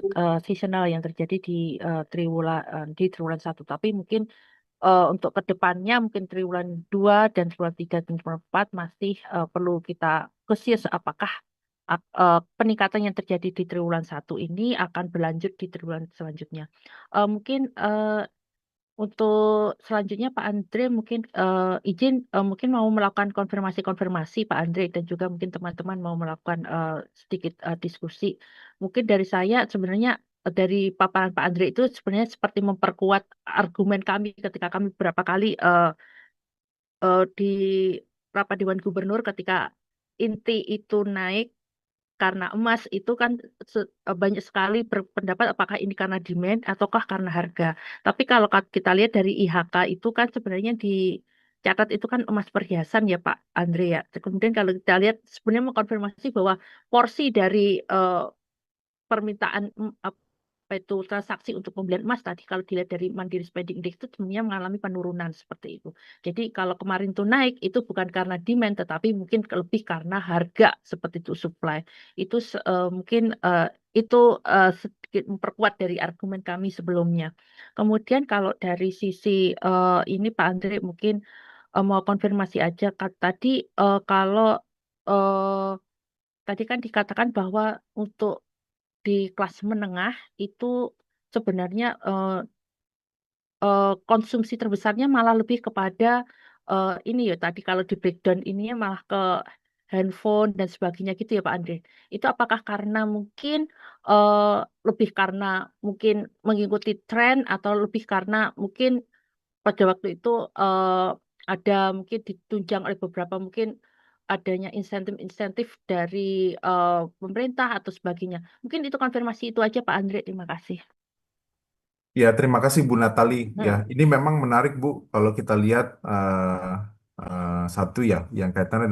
seasonal yang terjadi di triwulan satu. Tapi mungkin untuk kedepannya mungkin triwulan 2 dan triwulan 3 dan triwulan 4 masih perlu kita khusus apakah peningkatan yang terjadi di triwulan satu ini akan berlanjut di triwulan selanjutnya. Mungkin untuk selanjutnya Pak Andre mungkin izin mungkin mau melakukan konfirmasi-konfirmasi Pak Andre dan juga mungkin teman-teman mau melakukan sedikit diskusi. Mungkin dari saya sebenarnya dari paparan Pak Andre itu sebenarnya seperti memperkuat argumen kami ketika kami beberapa kali di rapat Dewan Gubernur ketika inti itu naik karena emas itu kan banyak sekali berpendapat apakah ini karena demand ataukah karena harga. Tapi kalau kita lihat dari IHK itu kan sebenarnya dicatat itu kan emas perhiasan ya Pak Andre ya. Kemudian kalau kita lihat sebenarnya mengkonfirmasi bahwa porsi dari permintaan apa itu transaksi untuk pembelian emas tadi kalau dilihat dari Mandiri Spending Index itu sebenarnya mengalami penurunan seperti itu. Jadi kalau kemarin itu naik itu bukan karena demand tetapi mungkin lebih karena harga seperti itu supply. Itu mungkin itu sedikit memperkuat dari argumen kami sebelumnya. Kemudian kalau dari sisi ini Pak Andre mungkin mau konfirmasi aja tadi kalau eh, tadi kan dikatakan bahwa untuk di kelas menengah itu sebenarnya konsumsi terbesarnya malah lebih kepada ini ya tadi kalau di breakdown ininya malah ke handphone dan sebagainya gitu ya Pak Andre. Itu apakah karena mungkin eh, lebih karena mungkin mengikuti tren atau lebih karena mungkin pada waktu itu ada mungkin ditunjang oleh beberapa mungkin adanya insentif-insentif dari pemerintah atau sebagainya. Mungkin itu konfirmasi itu aja Pak Andre. Terima kasih. Ya, terima kasih Bu Natali. Ya, Hmm. ini memang menarik Bu kalau kita lihat satu ya yang kaitannya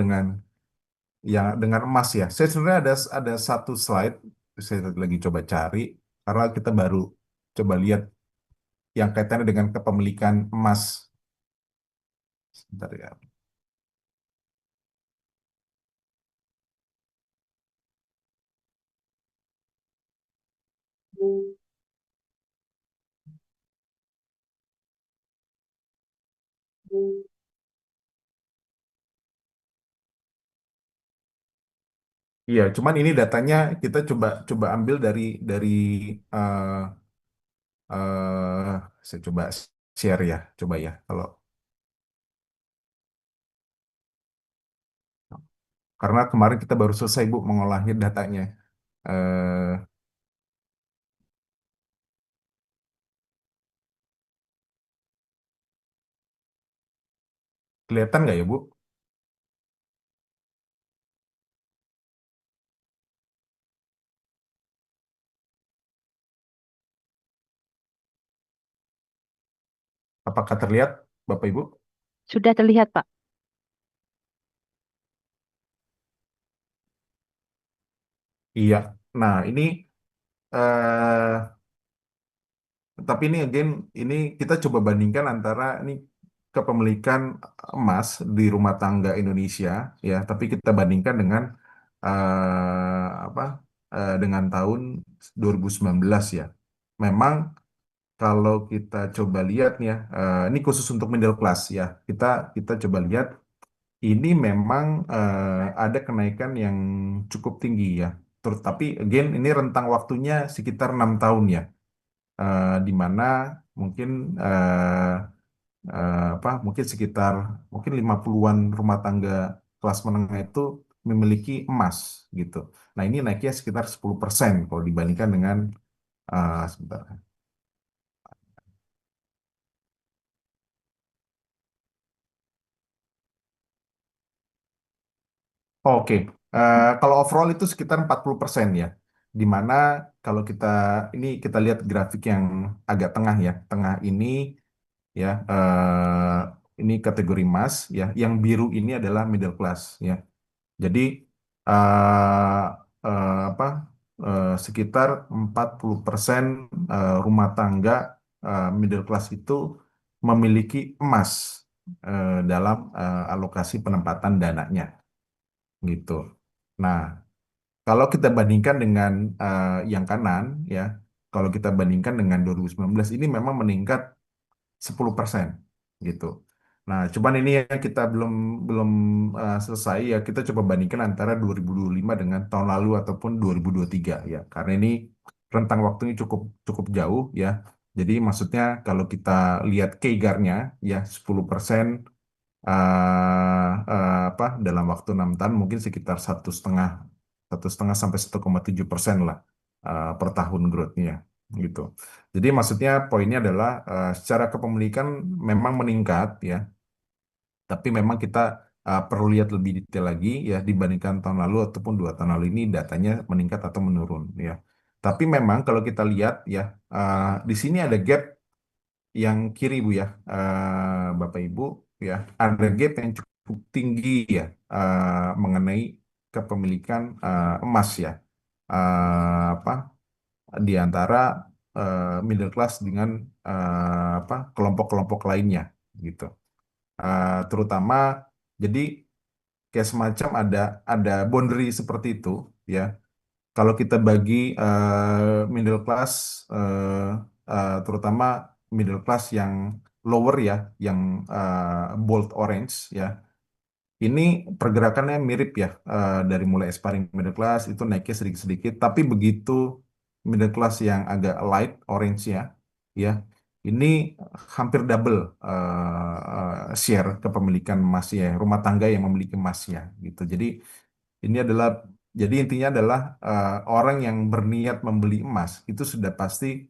dengan emas ya. Saya sebenarnya ada satu slide saya lagi coba cari karena kita baru coba lihat yang kaitannya dengan kepemilikan emas. Sebentar ya. Iya, cuman ini datanya kita coba coba ambil dari eh saya coba share ya, coba ya. Kalau karena kemarin kita baru selesai Bu mengolahnya datanya. Eh Kelihatan nggak ya Bu? Apakah terlihat Bapak Ibu? Sudah terlihat, Pak. Iya. Nah, ini eh tapi ini again, ini kita coba bandingkan antara ini kepemilikan emas di rumah tangga Indonesia, ya. Tapi kita bandingkan dengan apa dengan tahun 2019 ya. Memang kalau kita coba lihat nih ya, ini khusus untuk middle class ya. Kita kita coba lihat ini memang ada kenaikan yang cukup tinggi ya. Terus tapi again ini rentang waktunya sekitar 6 tahun ya, di mana mungkin mungkin sekitar mungkin 50-an rumah tangga kelas menengah itu memiliki emas gitu. Nah, ini naiknya sekitar 10% kalau dibandingkan dengan sebentar. Oke. Kalau overall itu sekitar 40% ya. Di mana kalau kita ini kita lihat grafik yang agak tengah ya. Tengah ini ya, ini kategori emas ya. Yang biru ini adalah middle class ya. Jadi eh, apa sekitar 40% rumah tangga middle class itu memiliki emas dalam alokasi penempatan dananya gitu. Nah, kalau kita bandingkan dengan yang kanan ya, kalau kita bandingkan dengan 2019 ini memang meningkat 10% gitu. Nah, cuman ini yang kita belum belum selesai ya, kita coba bandingkan antara 2025 dengan tahun lalu ataupun 2023 ya. Karena ini rentang waktunya cukup cukup jauh ya. Jadi maksudnya kalau kita lihat CAGR-nya ya 10% dalam waktu 6 tahun mungkin sekitar satu setengah sampai 1,7% lah per tahun growth-nya gitu. Jadi maksudnya poinnya adalah secara kepemilikan memang meningkat ya, tapi memang kita perlu lihat lebih detail lagi ya dibandingkan tahun lalu ataupun 2 tahun lalu ini datanya meningkat atau menurun ya. Tapi memang kalau kita lihat ya, di sini ada gap yang kiri Bu ya, Bapak Ibu ya, ada gap yang cukup tinggi ya mengenai kepemilikan emas ya. Apa di antara middle class dengan kelompok-kelompok lainnya gitu. Terutama jadi kayak semacam ada boundary seperti itu ya. Kalau kita bagi middle class, terutama middle class yang lower ya, yang bold orange ya, ini pergerakannya mirip ya, dari mulai aspiring middle class itu naiknya sedikit-sedikit, tapi begitu middle class yang agak light orange ya, ini hampir double share kepemilikan emasnya, rumah tangga yang memiliki emasnya gitu. Ini adalah jadi intinya adalah orang yang berniat membeli emas itu sudah pasti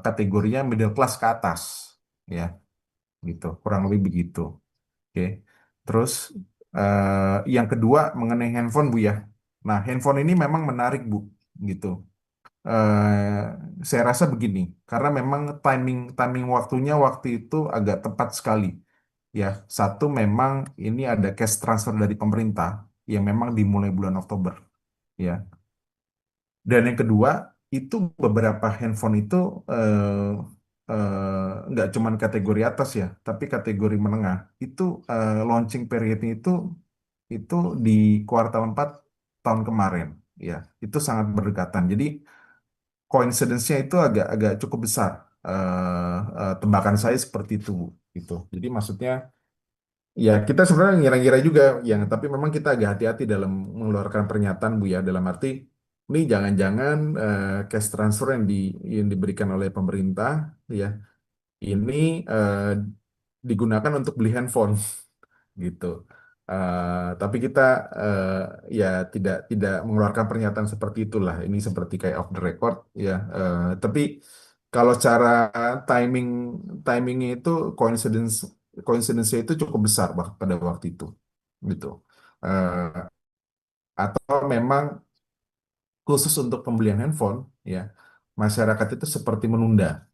kategorinya middle class ke atas ya gitu, kurang lebih begitu. Oke. Terus yang kedua mengenai handphone Bu ya. Nah, handphone ini memang menarik Bu gitu. Eh, saya rasa begini, karena memang timing timing waktunya waktu itu agak tepat sekali. Ya, satu memang ini ada cash transfer dari pemerintah yang memang dimulai bulan Oktober. Ya, dan yang kedua itu beberapa handphone itu eh, nggak cuman kategori atas ya, tapi kategori menengah. Itu launching periodnya itu di kuartal 4 tahun kemarin. Ya, itu sangat berdekatan. Jadi coincidence-nya itu agak agak cukup besar. Tebakan saya seperti itu, Bu. Gitu. Jadi maksudnya Ya, kita sebenarnya ngira-ngira juga, yang tapi memang kita agak hati-hati dalam mengeluarkan pernyataan Bu ya, dalam arti ini jangan-jangan cash transfer yang diberikan oleh pemerintah ya, ini eh, digunakan untuk beli handphone gitu. Tapi kita eh, ya tidak mengeluarkan pernyataan seperti itulah. Ini seperti kayak off the record ya. Tapi kalau cara timing timingnya itu coincidence coincidence itu cukup besar pada waktu itu gitu. Eh, atau memang khusus untuk pembelian handphone ya, masyarakat itu seperti menunda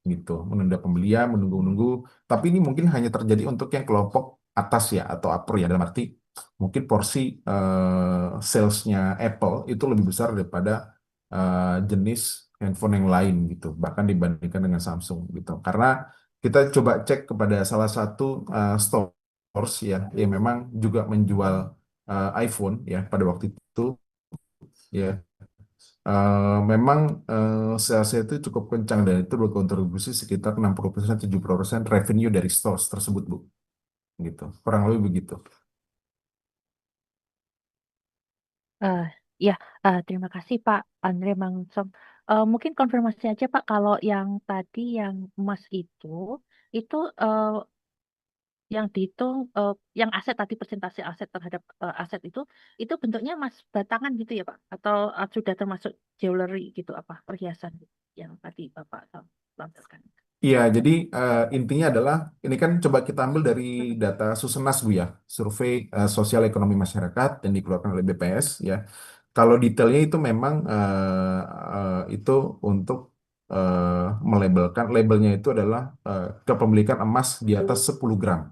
gitu, menunda pembelian, menunggu-nunggu. Tapi ini mungkin hanya terjadi untuk yang kelompok atas ya atau upper ya, dalam arti mungkin porsi salesnya Apple itu lebih besar daripada jenis handphone yang lain gitu, bahkan dibandingkan dengan Samsung gitu. Karena kita coba cek kepada salah satu stores ya yang memang juga menjual iPhone ya pada waktu itu ya. Memang sales itu cukup kencang dan itu berkontribusi sekitar 60% 70% revenue dari stores tersebut, Bu. Gitu. Kurang lebih begitu. Eh, ya, terima kasih Pak Andre Mangsom. Mungkin konfirmasi aja Pak, kalau yang tadi yang emas itu yang dihitung, yang aset tadi persentase aset terhadap aset itu bentuknya emas batangan gitu ya Pak? Atau sudah termasuk jewelry gitu, apa perhiasan gitu, yang tadi Bapak tampilkan? Iya, jadi intinya adalah ini kan coba kita ambil dari data Susenas, Bu ya, survei sosial ekonomi masyarakat yang dikeluarkan oleh BPS ya. Kalau detailnya itu memang itu untuk melabelkan, labelnya itu adalah kepemilikan emas di atas 10 gram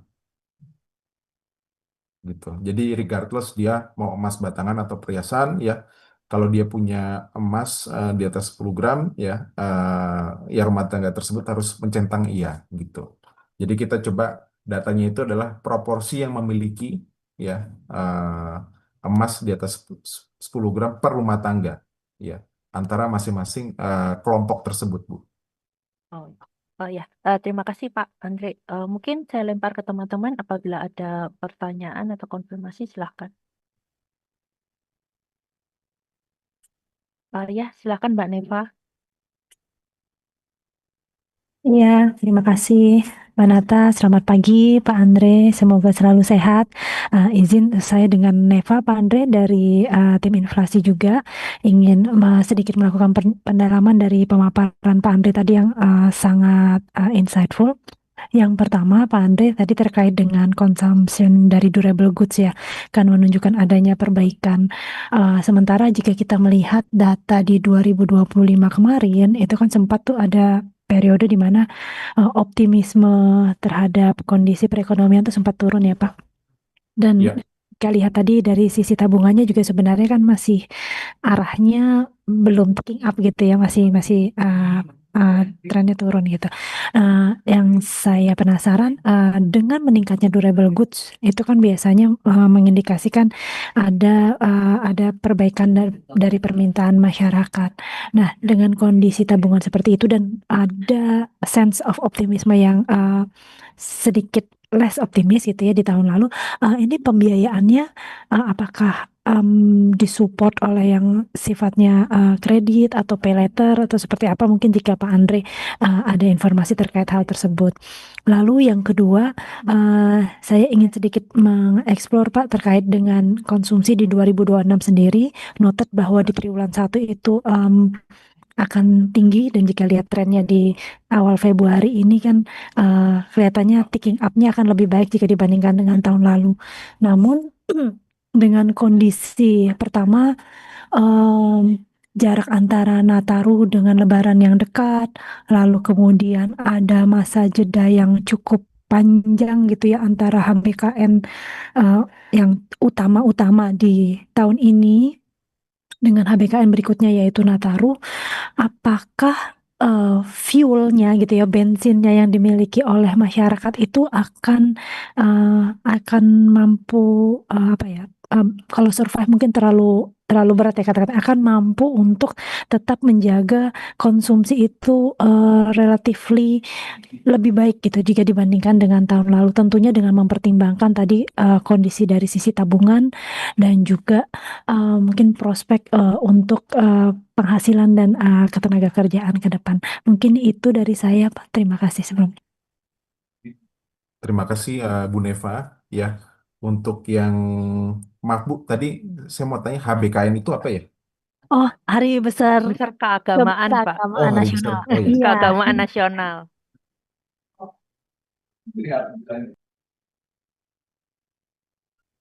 gitu. Jadi regardless dia mau emas batangan atau perhiasan ya, kalau dia punya emas di atas 10 gram ya, ya rumah tangga tersebut harus mencentang iya gitu. Jadi kita coba datanya itu adalah proporsi yang memiliki ya emas di atas 10 gram per rumah tangga ya, antara masing-masing kelompok tersebut, Bu. Oh, oh ya, terima kasih Pak Andre. Mungkin saya lempar ke teman-teman apabila ada pertanyaan atau konfirmasi silahkan. Ya, silahkan Mbak Neva. Iya, terima kasih Mbak Nata. Selamat pagi Pak Andre, semoga selalu sehat. Izin saya dengan Neva Pak Andre dari tim inflasi juga ingin sedikit melakukan pendalaman dari pemaparan Pak Andre tadi yang sangat insightful. Yang pertama Pak Andre tadi terkait dengan consumption dari durable goods ya, kan menunjukkan adanya perbaikan. Sementara jika kita melihat data di 2025 kemarin, itu kan sempat tuh ada periode di mana optimisme terhadap kondisi perekonomian itu sempat turun ya Pak. Dan Ya. kita lihat tadi dari sisi tabungannya juga sebenarnya kan masih arahnya belum picking up gitu ya, masih masih trennya turun gitu. Yang saya penasaran dengan meningkatnya durable goods itu kan biasanya mengindikasikan ada perbaikan dari permintaan masyarakat. Nah, dengan kondisi tabungan seperti itu dan ada sense of optimisme yang sedikit less optimis gitu ya di tahun lalu, ini pembiayaannya apakah disupport oleh yang sifatnya kredit atau pay later atau seperti apa? Mungkin jika Pak Andre ada informasi terkait hal tersebut. Lalu yang kedua, saya ingin sedikit mengeksplor Pak terkait dengan konsumsi di 2026 sendiri. Noted bahwa di triwulan 1 itu akan tinggi dan jika lihat trennya di awal Februari ini kan kelihatannya ticking up-nya akan lebih baik jika dibandingkan dengan tahun lalu. Namun dengan kondisi pertama jarak antara Nataru dengan Lebaran yang dekat, lalu kemudian ada masa jeda yang cukup panjang gitu ya antara HBKN yang utama-utama di tahun ini dengan HBKN berikutnya yaitu Nataru. Apakah fuelnya gitu ya, bensinnya yang dimiliki oleh masyarakat itu akan mampu apa ya, kalau survive mungkin terlalu terlalu berat ya kata-kata, akan mampu untuk tetap menjaga konsumsi itu relatively lebih baik gitu jika dibandingkan dengan tahun lalu. Tentunya dengan mempertimbangkan tadi kondisi dari sisi tabungan dan juga mungkin prospek untuk penghasilan dan ketenaga kerjaan ke depan. Mungkin itu dari saya, Pak. Terima kasih sebelumnya. Terima kasih Bu Neva ya. Untuk yang maaf Bu, tadi saya mau tanya HBKN itu apa ya? Oh, Hari Besar Besar keagamaan, Pak. Oh, Keagamaan Hari Besar. Nasional. Oh ya. Iya. Keagamaan nasional.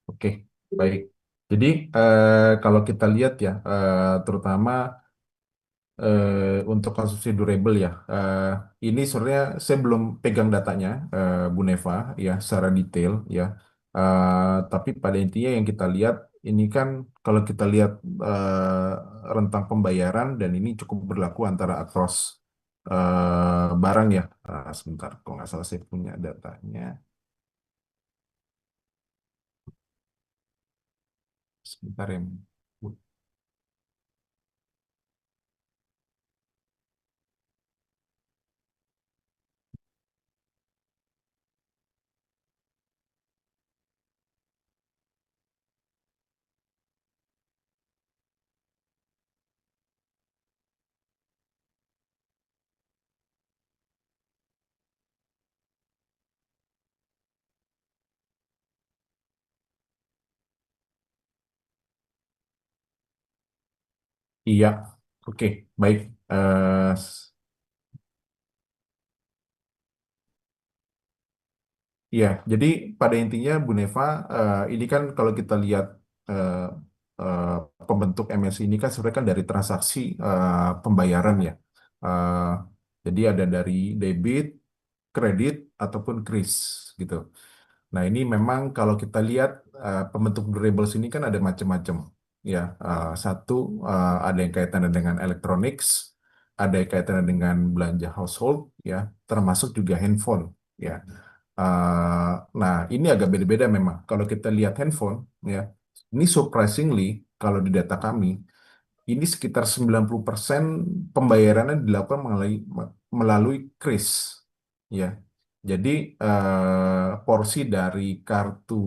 Oke, baik. Jadi kalau kita lihat ya, terutama untuk konsumsi durable ya, ini sebenarnya saya belum pegang datanya, Bu Neva, ya secara detail ya. Tapi pada intinya yang kita lihat ini kan kalau kita lihat rentang pembayaran dan ini cukup berlaku antara across barang ya. Sebentar, kalau nggak salah saya punya datanya. Sebentar ya. Bu. Iya, oke, baik. Eh, Iya, jadi pada intinya Bu Neva, ini kan kalau kita lihat eh, eh, pembentuk MSI ini kan sebenarnya kan dari transaksi pembayaran ya. Eh, jadi ada dari debit, kredit, ataupun kris gitu. Nah, ini memang kalau kita lihat pembentuk durables ini kan ada macam-macam. Ya, satu ada yang kaitannya dengan electronics, ada yang kaitannya dengan belanja household, ya, termasuk juga handphone. Ya, nah ini agak beda-beda memang. Kalau kita lihat handphone, ya, ini surprisingly kalau di data kami ini sekitar 90% pembayarannya dilakukan melalui kris. Ya. Jadi porsi dari kartu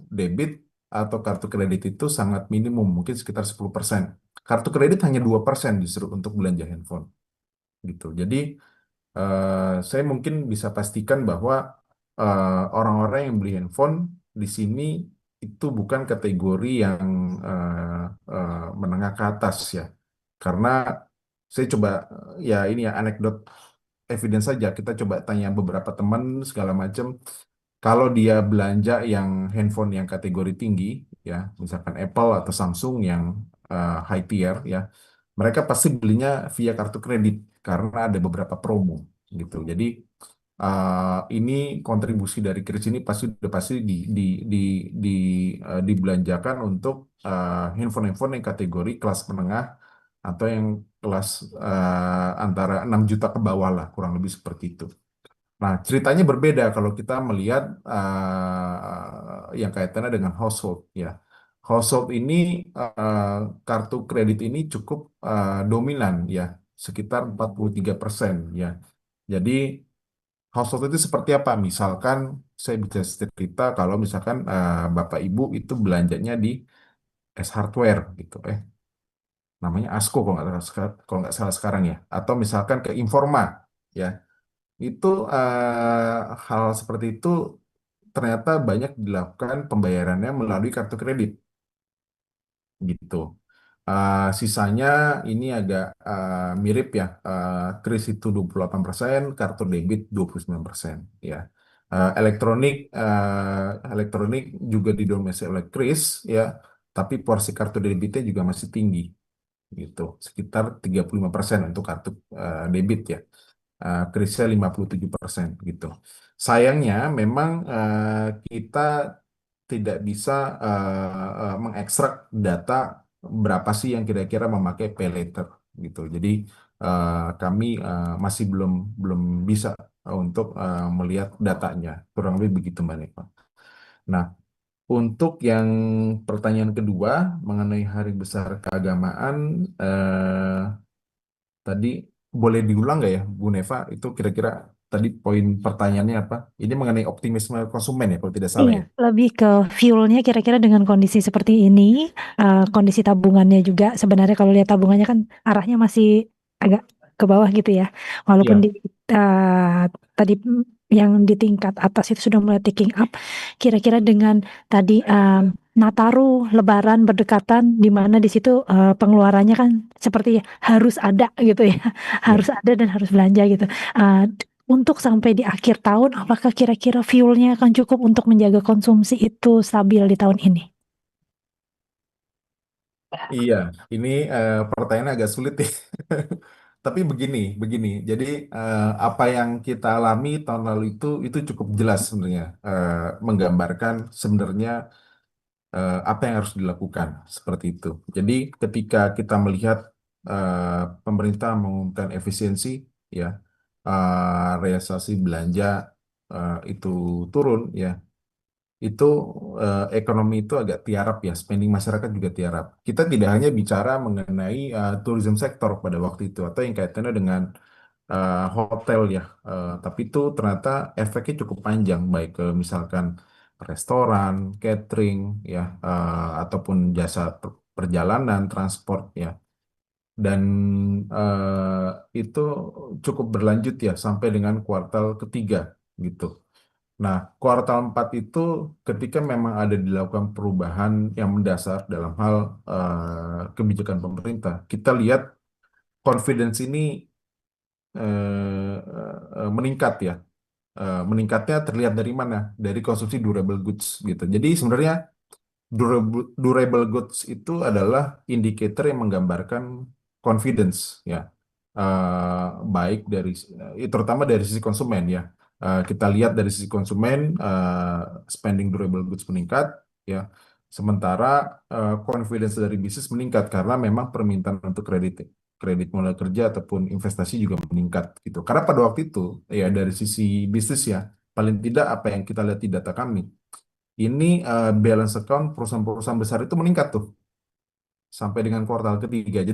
debit atau kartu kredit itu sangat minimum, mungkin sekitar 10%. Kartu kredit hanya 2% justru untuk belanja handphone gitu. Jadi saya mungkin bisa pastikan bahwa orang-orang yang beli handphone di sini itu bukan kategori yang menengah ke atas ya. Karena saya coba ya ini ya anekdot evidence saja kita coba tanya beberapa teman segala macam kalau dia belanja yang handphone yang kategori tinggi ya misalkan Apple atau Samsung yang high tier ya mereka pasti belinya via kartu kredit karena ada beberapa promo gitu jadi ini kontribusi dari kris ini pasti udah pasti di, di dibelanjakan untuk handphone-handphone yang kategori kelas menengah atau yang kelas antara 6 juta ke bawah lah, kurang lebih seperti itu. Nah, ceritanya berbeda kalau kita melihat yang kaitannya dengan household ya. Household ini kartu kredit ini cukup dominan ya, sekitar 43% ya. Jadi household itu seperti apa? Misalkan saya bisa cerita kalau misalkan Bapak Ibu itu belanjanya di S Hardware gitu, namanya Asko kalau nggak salah sekarang ya, atau misalkan ke Informa ya, itu hal seperti itu ternyata banyak dilakukan pembayarannya melalui kartu kredit gitu. Sisanya ini agak mirip ya. Kris itu 28%, kartu debit 29% ya. Elektronik juga didominasi oleh kris ya, tapi porsi kartu debitnya juga masih tinggi gitu, sekitar 35% untuk kartu debit ya. Krisnya 57% gitu. Sayangnya memang kita tidak bisa mengekstrak data berapa sih yang kira-kira memakai pay later gitu. Jadi kami masih belum belum bisa untuk melihat datanya. Kurang lebih begitu Mbak Neva. Nah, Untuk yang pertanyaan kedua mengenai hari besar keagamaan, tadi boleh diulang nggak ya, Bu Neva? Itu kira-kira tadi poin pertanyaannya apa? Ini mengenai optimisme konsumen ya, kalau tidak salah Iya, ya. lebih ke fuelnya kira-kira dengan kondisi seperti ini, kondisi tabungannya juga sebenarnya kalau lihat tabungannya kan arahnya masih agak ke bawah gitu ya. Walaupun di Iya, eh, tadi yang di tingkat atas itu sudah mulai ticking up, kira-kira dengan tadi Nataru, Lebaran berdekatan, di mana di situ pengeluarannya kan seperti harus ada gitu ya, iya. harus ada dan harus belanja gitu. Eh, untuk sampai di akhir tahun, apakah kira-kira fuelnya akan cukup untuk menjaga konsumsi itu stabil di tahun ini? Iya, ini pertanyaannya agak sulit ya. Tapi begini. Jadi apa yang kita alami tahun lalu itu cukup jelas sebenarnya, menggambarkan sebenarnya apa yang harus dilakukan seperti itu. Jadi ketika kita melihat pemerintah mengumumkan efisiensi, ya, realisasi belanja itu turun, ya, itu ekonomi itu agak tiarap ya, spending masyarakat juga tiarap. Kita tidak hanya bicara mengenai tourism sektor pada waktu itu atau yang kaitannya dengan hotel ya. Tapi itu ternyata efeknya cukup panjang, baik ke misalkan restoran, catering ya, ataupun jasa perjalanan, transport ya. Dan itu cukup berlanjut ya sampai dengan kuartal ketiga gitu. Nah, kuartal 4 itu ketika memang ada dilakukan perubahan yang mendasar dalam hal kebijakan pemerintah, kita lihat confidence ini meningkat ya. Meningkatnya terlihat dari mana? Dari konsumsi durable goods gitu. Jadi sebenarnya durable goods itu adalah indikator yang menggambarkan confidence ya. Eh, Baik dari terutama dari sisi konsumen ya. Kita lihat dari sisi konsumen, spending durable goods meningkat ya. Sementara confidence dari bisnis meningkat karena memang permintaan untuk kredit modal kerja ataupun investasi juga meningkat gitu. Karena pada waktu itu ya dari sisi bisnis ya, paling tidak apa yang kita lihat di data kami ini, balance account perusahaan-perusahaan besar itu meningkat tuh sampai dengan kuartal ketiga.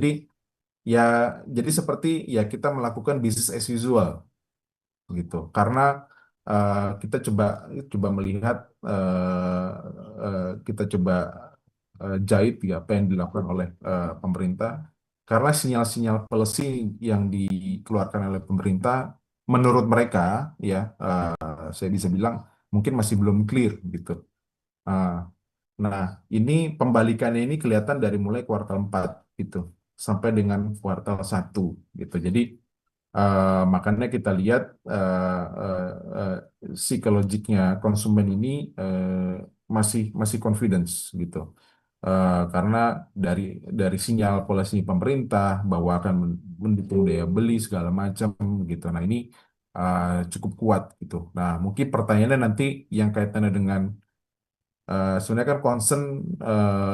Ya, jadi seperti ya kita melakukan business as usual gitu. Karena kita coba coba melihat, kita coba jahit ya apa yang dilakukan oleh pemerintah. Karena sinyal-sinyal policy yang dikeluarkan oleh pemerintah, menurut mereka ya, saya bisa bilang mungkin masih belum clear gitu. Ah, Nah, ini pembalikannya ini kelihatan dari mulai kuartal 4 gitu sampai dengan kuartal 1 gitu. Jadi makanya kita lihat psikologiknya konsumen ini masih masih confidence gitu. Karena dari sinyal polisi pemerintah bahwa akan mendukung daya beli segala macam gitu. Nah, ini cukup kuat gitu. Nah, mungkin pertanyaannya nanti yang kaitannya dengan sebenarnya kan concern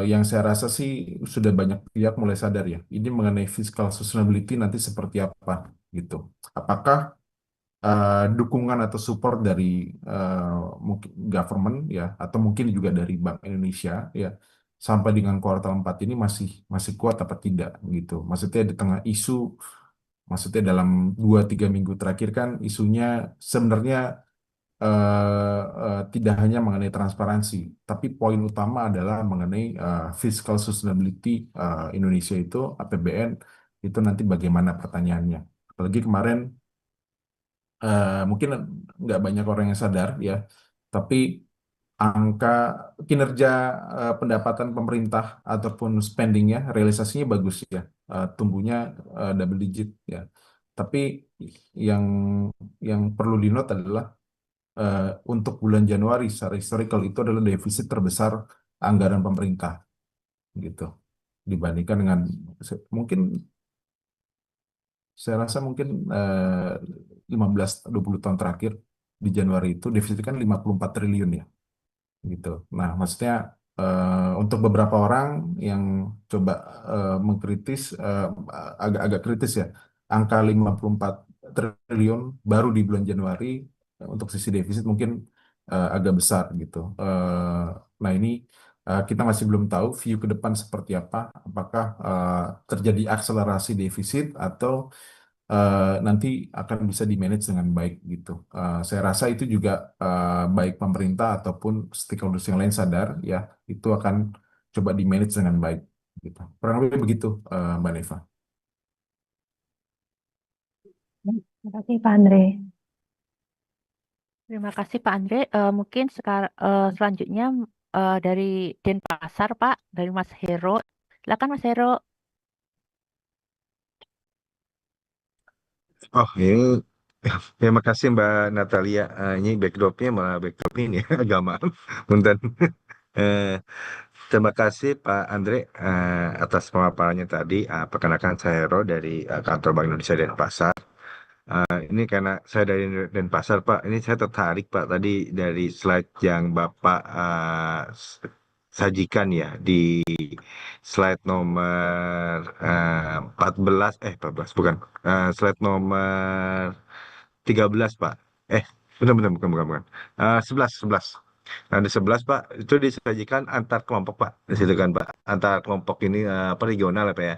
yang saya rasa sih sudah banyak pihak mulai sadar ya. Ini mengenai fiscal sustainability nanti seperti apa gitu. Apakah dukungan atau support dari mungkin government ya atau mungkin juga dari Bank Indonesia ya sampai dengan kuartal 4 ini masih masih kuat apa tidak gitu. Maksudnya di tengah isu, maksudnya dalam 2-3 minggu terakhir kan isunya sebenarnya tidak hanya mengenai transparansi, tapi poin utama adalah mengenai fiscal sustainability Indonesia itu APBN itu nanti bagaimana pertanyaannya. Apalagi kemarin mungkin nggak banyak orang yang sadar ya, tapi angka kinerja pendapatan pemerintah ataupun spendingnya realisasinya bagus ya. Tumbuhnya double digit ya. Tapi yang perlu dinote adalah eh, untuk bulan Januari secara historical itu adalah defisit terbesar anggaran pemerintah gitu dibandingkan dengan mungkin saya rasa mungkin 15-20 tahun terakhir di Januari itu defisit kan 54 triliun ya gitu. Nah, maksudnya untuk beberapa orang yang coba mengkritis, agak-agak kritis ya, angka 54 triliun baru di bulan Januari untuk sisi defisit mungkin agak besar gitu. Nah, ini kita masih belum tahu view ke depan seperti apa, apakah terjadi akselerasi defisit atau nanti akan bisa di-manage dengan baik gitu. Saya rasa itu juga baik pemerintah ataupun stakeholders yang lain sadar ya, itu akan coba di-manage dengan baik gitu. Kurang lebih begitu, Mbak Neva. Terima kasih Pak Andre. Terima kasih Pak Andre. Mungkin sekarang selanjutnya dari Denpasar Pak, dari Mas Hero. Silakan Mas Hero. Oh, ini terima kasih Mbak Natalia. Ini backdropnya malah backdrop ini ya, agak maaf. Punten. Eh, Terima kasih Pak Andre atas pemaparannya tadi. Perkenalkan saya Hero dari kantor Bank Indonesia Denpasar. Ini karena saya dari Denpasar Pak. Ini saya tertarik Pak tadi dari slide yang Bapak sajikan ya di slide nomor 14, 14 bukan. Slide nomor 13 Pak. Benar-benar bukan. 11, 11. Nah, di 11 Pak, itu disajikan antar kelompok Pak. Di situ kan Pak, antar kelompok ini apa regional ya Pak ya.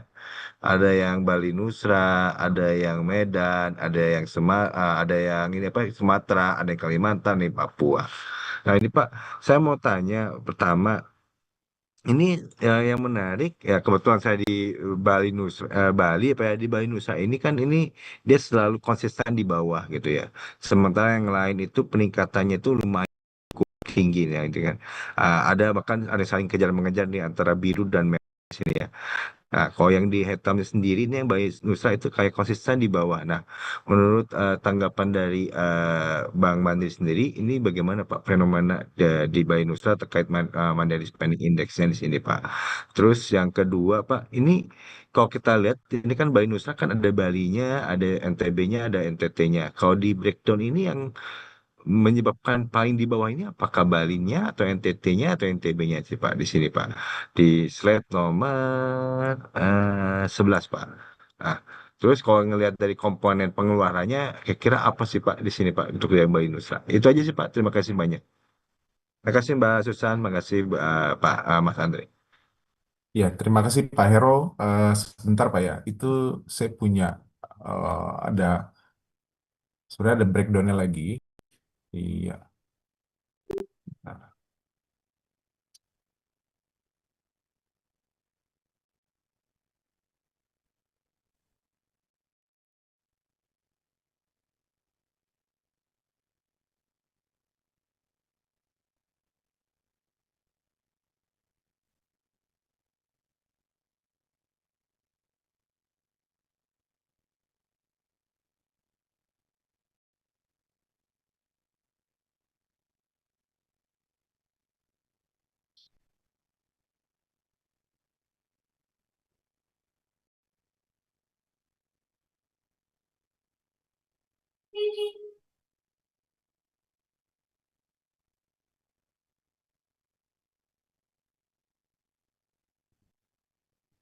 Ada yang Bali Nusra, ada yang Medan, ada yang ini apa Sumatera, ada yang Kalimantan, nih Papua. Nah, ini Pak, saya mau tanya pertama, ini yang menarik ya kebetulan saya di Bali Nusa, Bali apa ya di Bali Nusa ini kan ini dia selalu konsisten di bawah gitu ya. Sementara yang lain itu peningkatannya itu lumayan tinggi ya gitu kan. Ada bahkan ada saling kejar mengejar nih antara biru dan merah di sini ya. Nah, kalau yang di hitamnya sendiri ini yang Bali Nusa itu kayak konsisten di bawah. Nah, menurut tanggapan dari Bang Mandiri sendiri, ini bagaimana Pak fenomena di Bali Nusa terkait Mandiri Spending Index-nya di sini Pak. Terus yang kedua Pak, ini kalau kita lihat ini kan Bali Nusa kan ada Balinya, ada NTB-nya, ada NTT-nya. Kalau di breakdown ini yang menyebabkan paling di bawah ini apakah Balinya atau NTT-nya atau NTB-nya sih Pak di sini Pak di slide nomor 11 Pak. Nah, terus kalau ngelihat dari komponen pengeluarannya kira-kira apa sih Pak di sini Pak untuk yang Bali Nusa? Itu aja sih Pak. Terima kasih banyak. Terima kasih Mbak Susan, terima kasih Pak Mas Andre. Ya, terima kasih Pak Hero. Sebentar Pak ya, itu saya punya ada sebenarnya ada breakdownnya lagi. Iya. Nah,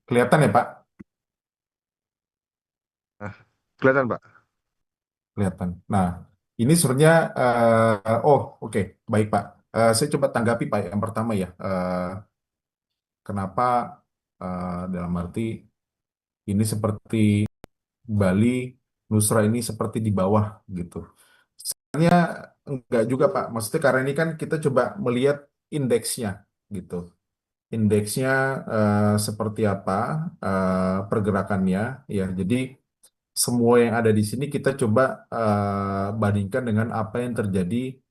kelihatan ya Pak? Nah, kelihatan Pak. Kelihatan. Nah, ini sebenarnya, oke, baik Pak. Saya coba tanggapi Pak yang pertama ya. Kenapa dalam arti ini seperti Bali, Nusra ini seperti di bawah gitu. Sebenarnya enggak juga Pak. Maksudnya karena ini kan kita coba melihat indeksnya gitu. Indeksnya seperti apa pergerakannya ya. Jadi semua yang ada di sini kita coba bandingkan dengan apa yang terjadi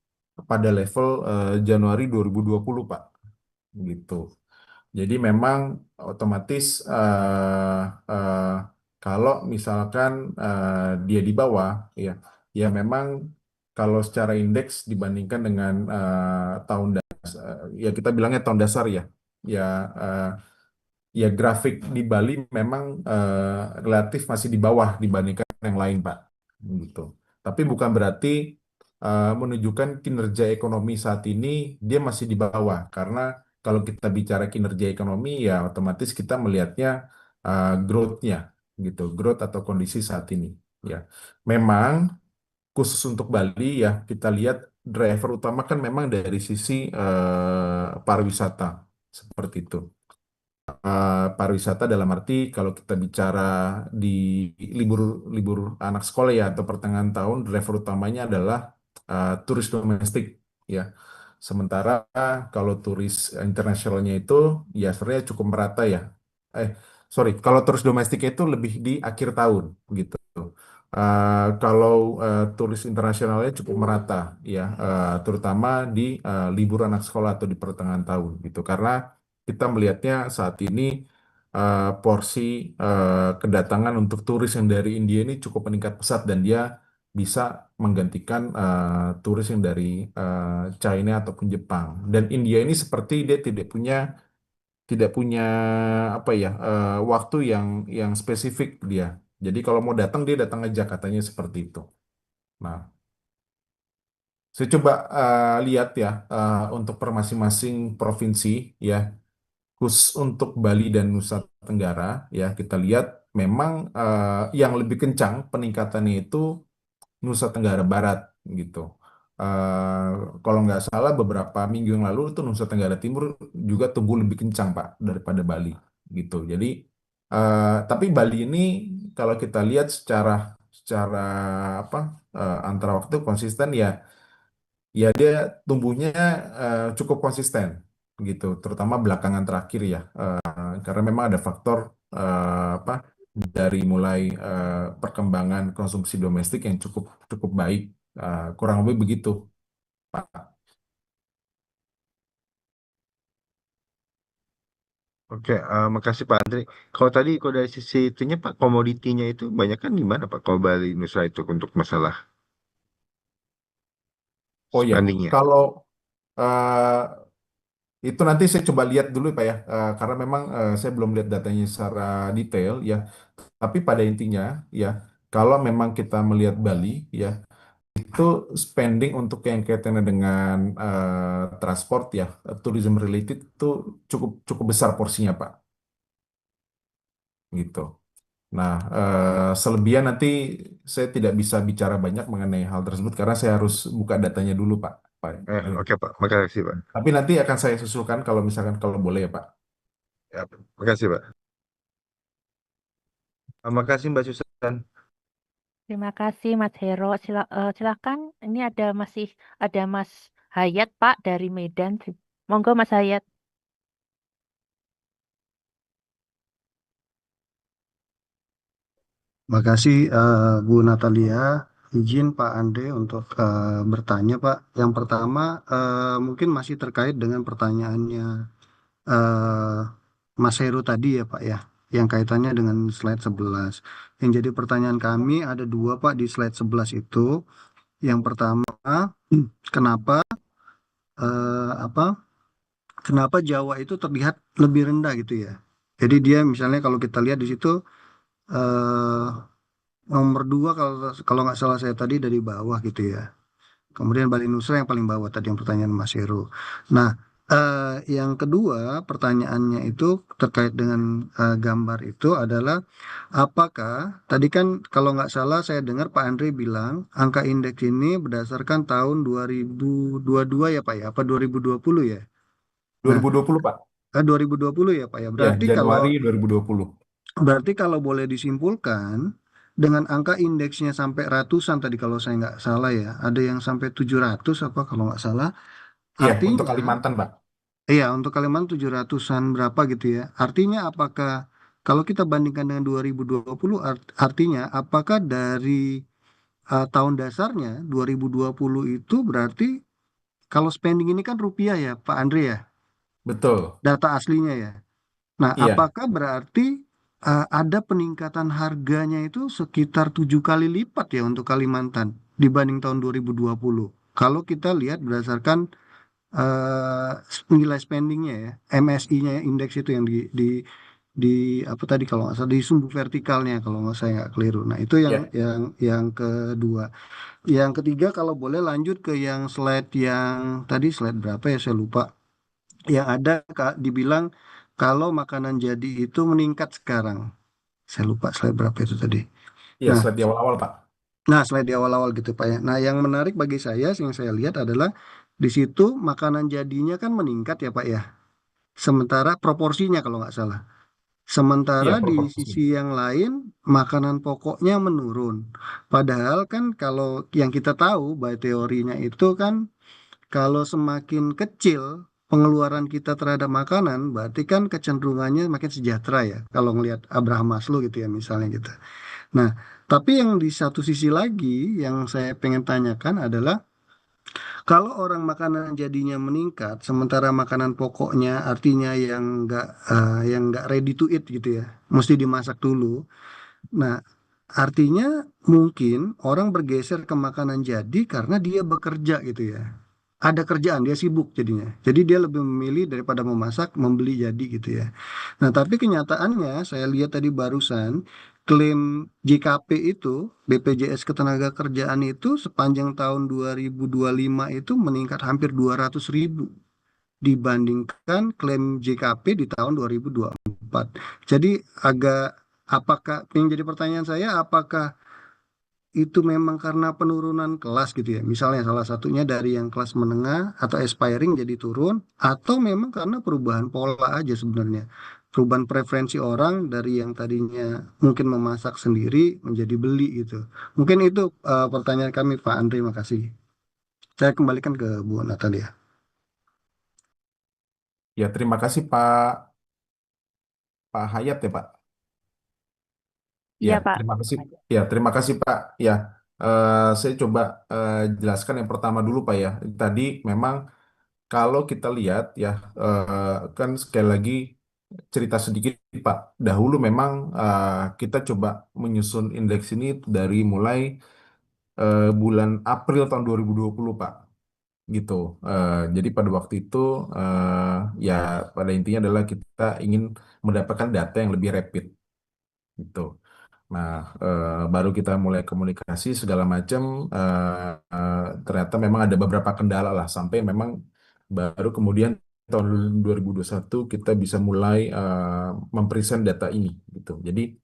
pada level Januari 2020 Pak gitu. Jadi memang otomatis eh, kalau misalkan dia di bawah ya, ya memang kalau secara indeks dibandingkan dengan tahun dasar, ya kita bilangnya tahun dasar ya, ya eh, ya grafik di Bali memang relatif masih di bawah dibandingkan yang lain Pak, gitu. Tapi bukan berarti menunjukkan kinerja ekonomi saat ini dia masih di bawah karena kalau kita bicara kinerja ekonomi ya otomatis kita melihatnya growth-nya gitu, growth atau kondisi saat ini ya. Memang khusus untuk Bali ya kita lihat driver utama kan memang dari sisi pariwisata seperti itu. Pariwisata dalam arti kalau kita bicara di libur libur anak sekolah ya atau pertengahan tahun, driver utamanya adalah turis domestik ya. Sementara kalau turis internasionalnya itu ya sebenarnya cukup merata ya. Eh, sorry, kalau turis domestik itu lebih di akhir tahun gitu. Kalau turis internasionalnya cukup merata ya, terutama di libur anak sekolah atau di pertengahan tahun gitu. Karena kita melihatnya saat ini porsi kedatangan untuk turis yang dari India ini cukup meningkat pesat dan dia bisa menggantikan turis yang dari China ataupun Jepang. Dan India ini seperti dia tidak punya apa ya waktu yang spesifik dia. Jadi kalau mau datang dia datang aja katanya seperti itu. Nah, saya coba lihat ya untuk per masing-masing provinsi ya. Khusus untuk Bali dan Nusa Tenggara ya kita lihat memang yang lebih kencang peningkatannya itu Nusa Tenggara Barat gitu. Eh, Kalau nggak salah beberapa minggu yang lalu itu Nusa Tenggara Timur juga tumbuh lebih kencang Pak daripada Bali gitu. Jadi tapi Bali ini kalau kita lihat secara secara apa antara waktu konsisten ya dia tumbuhnya cukup konsisten gitu, terutama belakangan terakhir ya, karena memang ada faktor apa dari mulai perkembangan konsumsi domestik yang cukup cukup baik, kurang lebih begitu, Pak. Oke, makasih Pak Andri. Kalau dari sisi itunya Pak, komoditinya itu banyak kan di mana Pak? Kalau Bali Nusa itu untuk masalah Oh ya, spendingnya. kalau eh, itu nanti saya coba lihat dulu Pak ya, karena memang saya belum lihat datanya secara detail ya. Tapi pada intinya ya, kalau memang kita melihat Bali ya, itu spending untuk yang kaitannya dengan transport ya, tourism related itu cukup cukup besar porsinya Pak, gitu. Nah, selebihan nanti saya tidak bisa bicara banyak mengenai hal tersebut karena saya harus buka datanya dulu Pak. Pak. Oke Pak, makasih Pak. Tapi nanti akan saya susulkan kalau misalkan kalau boleh ya Pak. Ya, makasih Pak. Makasih Mbak Susan. Terima kasih Mas Hero. Silakan. Ini ada Mas Hayat Pak dari Medan. Monggo Mas Hayat. Makasih Bu Natalia. Izin Pak Andre untuk bertanya Pak. Yang pertama mungkin masih terkait dengan pertanyaannya eh, Mas Heru tadi ya Pak ya. Yang kaitannya dengan slide 11. Yang jadi pertanyaan kami ada dua Pak di slide 11 itu. Yang pertama, kenapa apa? Kenapa Jawa itu terlihat lebih rendah gitu ya? Jadi dia misalnya kalau kita lihat di situ eh, nomor dua kalau kalau nggak salah saya tadi dari bawah gitu ya. Kemudian Bali Nusa yang paling bawah tadi yang pertanyaan Mas Heru. Nah, yang kedua pertanyaannya itu terkait dengan gambar itu adalah apakah tadi kan kalau nggak salah saya dengar Pak Andre bilang angka indeks ini berdasarkan tahun 2022 ya Pak ya, apa 2020 ya? Nah, 2020 Pak. 2020 ya Pak ya. Ya, Berarti kalau Januari 2020. Berarti kalau boleh disimpulkan, dengan angka indeksnya sampai ratusan tadi kalau saya nggak salah ya, ada yang sampai 700 apa kalau nggak salah, Iya, untuk artinya, Kalimantan Pak. iya untuk Kalimantan 700-an berapa gitu ya. Artinya apakah, kalau kita bandingkan dengan 2020, artinya apakah dari tahun dasarnya 2020 itu berarti, kalau spending ini kan rupiah ya Pak Andre ya, Betul. data aslinya ya. Nah, Iya, apakah berarti ada peningkatan harganya itu sekitar 7 kali lipat ya untuk Kalimantan dibanding tahun 2020? Kalau kita lihat berdasarkan eh, nilai spendingnya ya, MSI-nya indeks itu yang di apa tadi kalau nggak salah di sumbu vertikalnya kalau nggak saya nggak keliru. Nah, itu yang ya. yang kedua. Yang ketiga kalau boleh lanjut ke yang slide yang tadi slide berapa ya saya lupa yang ada Kak, dibilang kalau makanan jadi itu meningkat sekarang. Saya lupa slide berapa itu tadi. Iya, Nah, slide di awal-awal Pak. Nah, slide di awal-awal gitu Pak ya. Nah, yang menarik bagi saya, yang saya lihat adalah di situ makanan jadinya kan meningkat ya Pak ya. Sementara proporsinya kalau nggak salah. Sementara Iya, di proporsi. sisi yang lain, makanan pokoknya menurun. Padahal kan kalau yang kita tahu, by teorinya itu kan kalau semakin kecil pengeluaran kita terhadap makanan, berarti kan kecenderungannya makin sejahtera ya. Kalau ngelihat Abraham Maslow gitu ya misalnya gitu. Nah, tapi yang di satu sisi lagi yang saya pengen tanyakan adalah kalau orang makanan jadinya meningkat, sementara makanan pokoknya artinya yang nggak ready to eat gitu ya, mesti dimasak dulu. Nah, artinya mungkin orang bergeser ke makanan jadi karena dia bekerja gitu ya. Ada kerjaan, dia sibuk jadinya. Jadi dia lebih memilih daripada memasak, membeli jadi gitu ya. Nah, tapi kenyataannya saya lihat tadi barusan klaim JKP itu, BPJS Ketenagakerjaan itu sepanjang tahun 2025 itu meningkat hampir 200.000 dibandingkan klaim JKP di tahun 2024. Jadi agak apakah yang jadi pertanyaan saya apakah itu memang karena penurunan kelas gitu ya. Misalnya salah satunya dari yang kelas menengah atau aspiring jadi turun atau memang karena perubahan pola aja sebenarnya. Perubahan preferensi orang dari yang tadinya mungkin memasak sendiri menjadi beli gitu. Mungkin itu pertanyaan kami Pak Andri, makasih. Saya kembalikan ke Bu Natalia. Ya, terima kasih Pak Hayat ya Pak. Ya, Iya, Pak. terima kasih. Ya, terima kasih Pak. Ya, saya coba jelaskan yang pertama dulu Pak ya. Tadi memang kalau kita lihat ya, kan sekali lagi cerita sedikit Pak. Dahulu memang kita coba menyusun indeks ini dari mulai bulan April tahun 2020 Pak. Gitu. Jadi pada waktu itu ya pada intinya adalah kita ingin mendapatkan data yang lebih rapid. Gitu. Nah, baru kita mulai komunikasi segala macam. Ternyata memang ada beberapa kendala lah, sampai memang baru kemudian tahun 2021 kita bisa mulai mempresent data ini, gitu. Jadi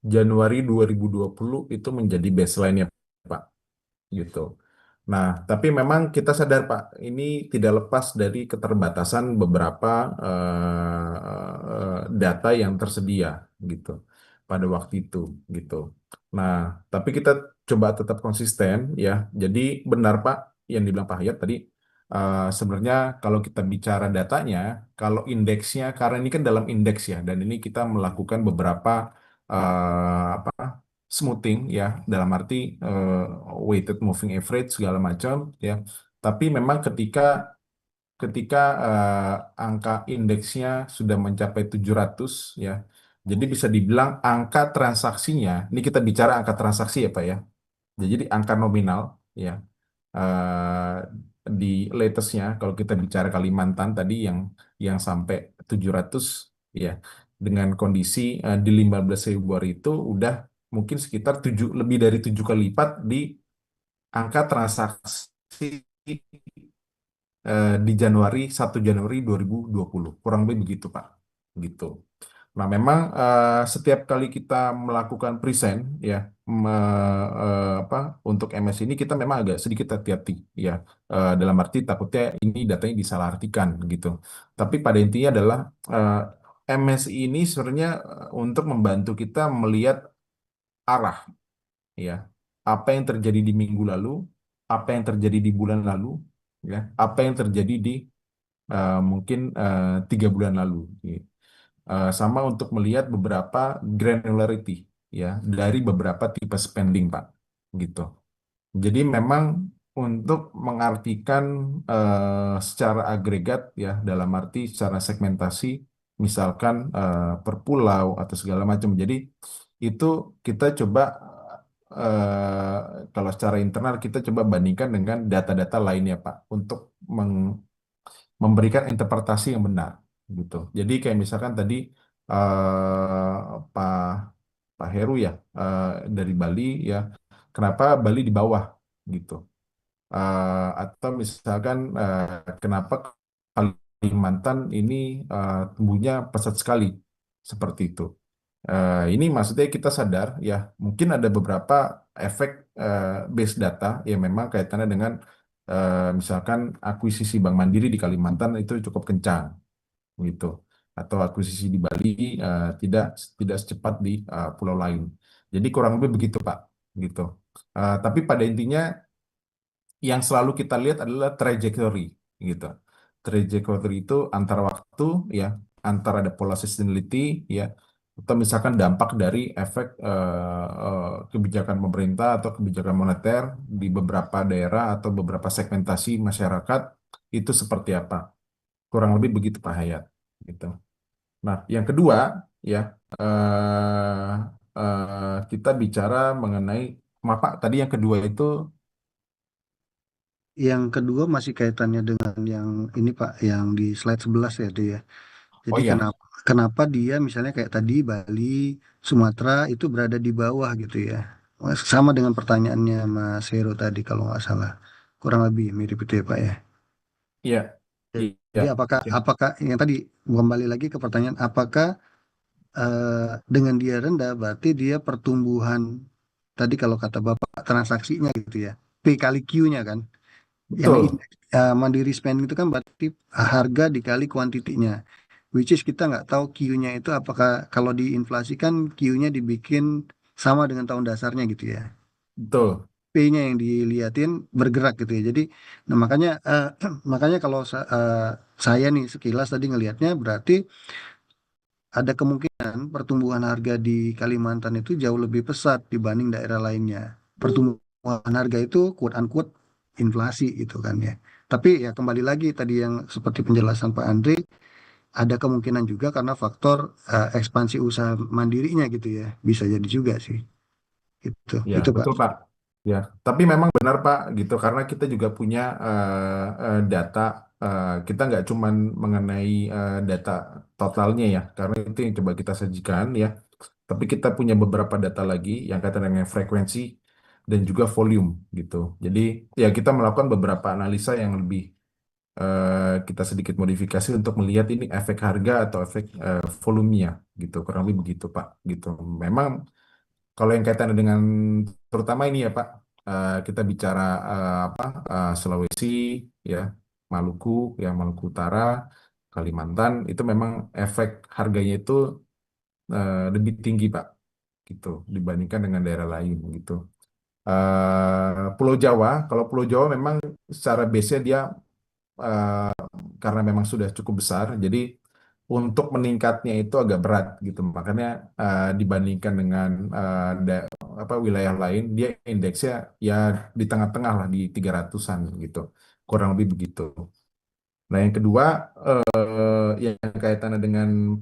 Januari 2020 itu menjadi baseline-nya, Pak, gitu. Nah, tapi memang kita sadar, Pak, ini tidak lepas dari keterbatasan beberapa data yang tersedia, gitu, pada waktu itu, gitu. Nah, tapi kita coba tetap konsisten, ya. Jadi benar, Pak, yang dibilang Pak Hayat tadi, sebenarnya kalau kita bicara datanya, kalau indeksnya, karena ini kan dalam indeks ya, dan ini kita melakukan beberapa apa smoothing ya, dalam arti weighted moving average segala macam ya. Tapi memang ketika angka indeksnya sudah mencapai 700 ya. Jadi bisa dibilang angka transaksinya, ini kita bicara angka transaksi ya Pak ya. Jadi angka nominal ya. eh, di latestnya kalau kita bicara Kalimantan tadi yang sampai 700 ya, dengan kondisi di 15 Februari itu udah mungkin sekitar lebih dari 7 kali lipat di angka transaksi di Januari 1 Januari 2020, kurang lebih begitu Pak, gitu. Nah, memang setiap kali kita melakukan present ya, apa, untuk MS ini kita memang agak sedikit hati-hati ya, dalam arti takutnya ini datanya disalahartikan gitu. Tapi pada intinya adalah MS ini sebenarnya untuk membantu kita melihat arah ya, apa yang terjadi di minggu lalu, apa yang terjadi di bulan lalu, ya, apa yang terjadi di mungkin 3 bulan lalu. Gitu. Sama untuk melihat beberapa granularity ya dari beberapa tipe spending Pak, gitu. Jadi memang untuk mengartikan secara agregat ya, dalam arti secara segmentasi, misalkan per pulau atau segala macam. Jadi itu kita coba kalau secara internal kita coba bandingkan dengan data-data lainnya Pak, untuk memberikan interpretasi yang benar, gitu. Jadi kayak misalkan tadi Pak Pak Heru ya, dari Bali ya, kenapa Bali di bawah gitu? Atau misalkan kenapa Kalimantan ini tumbuhnya pesat sekali seperti itu. Ini maksudnya kita sadar ya, mungkin ada beberapa efek base data yang memang kaitannya dengan misalkan akuisisi Bank Mandiri di Kalimantan itu cukup kencang gitu, atau akuisisi di Bali tidak tidak secepat di pulau lain. Jadi kurang lebih begitu Pak, gitu. Tapi pada intinya yang selalu kita lihat adalah trajectory gitu. Trajectory itu antara waktu ya, antara ada pola sustainability ya, atau misalkan dampak dari efek kebijakan pemerintah atau kebijakan moneter di beberapa daerah atau beberapa segmentasi masyarakat itu seperti apa. Kurang lebih begitu Pak Hayat gitu. Nah, yang kedua ya, eh, kita bicara mengenai maaf Pak, tadi yang kedua itu Yang kedua masih kaitannya dengan yang ini Pak, yang di slide 11 ya itu ya. oh Jadi ya. kenapa dia misalnya kayak tadi Bali, Sumatera itu berada di bawah gitu ya. Sama dengan pertanyaannya Mas Hero tadi kalau nggak salah. Kurang lebih mirip itu ya Pak ya. Iya, iya, Jadi apakah oke. apakah yang tadi kembali lagi ke pertanyaan apakah dengan dia rendah berarti dia pertumbuhan tadi kalau kata Bapak transaksinya gitu ya. P kali Q-nya kan. Yang Betul, indeks Mandiri spending itu kan berarti harga dikali kuantitinya. Which is kita nggak tahu Q-nya itu apakah kalau diinflasikan Q-nya dibikin sama dengan tahun dasarnya gitu ya. betul, P-nya yang diliatin bergerak gitu ya. Jadi, nah makanya makanya kalau saya nih sekilas tadi ngelihatnya berarti ada kemungkinan pertumbuhan harga di Kalimantan itu jauh lebih pesat dibanding daerah lainnya. Pertumbuhan harga itu quote unquote inflasi itu kan ya. Tapi ya kembali lagi tadi yang seperti penjelasan Pak Andri, ada kemungkinan juga karena faktor ekspansi usaha mandirinya gitu ya. Bisa jadi juga sih. ya Itu Pak. betul Pak. Ya, tapi memang benar Pak gitu karena kita juga punya data. Kita nggak cuman mengenai data totalnya ya, karena itu yang coba kita sajikan ya. Tapi kita punya beberapa data lagi yang kaitan dengan frekuensi dan juga volume gitu. Jadi ya kita melakukan beberapa analisa yang lebih kita sedikit modifikasi untuk melihat ini efek harga atau efek volumenya gitu. Kurang lebih begitu Pak gitu. Memang kalau yang kaitannya dengan terutama ini ya Pak, kita bicara apa Sulawesi ya, Maluku ya, Maluku Utara, Kalimantan itu memang efek harganya itu lebih tinggi Pak gitu dibandingkan dengan daerah lain gitu. Pulau Jawa, kalau Pulau Jawa memang secara base dia karena memang sudah cukup besar, jadi untuk meningkatnya itu agak berat gitu. Makanya dibandingkan dengan apa wilayah lain, dia indeksnya ya di tengah-tengah lah di 300-an gitu. Kurang lebih begitu. Nah, yang kedua yang kaitannya dengan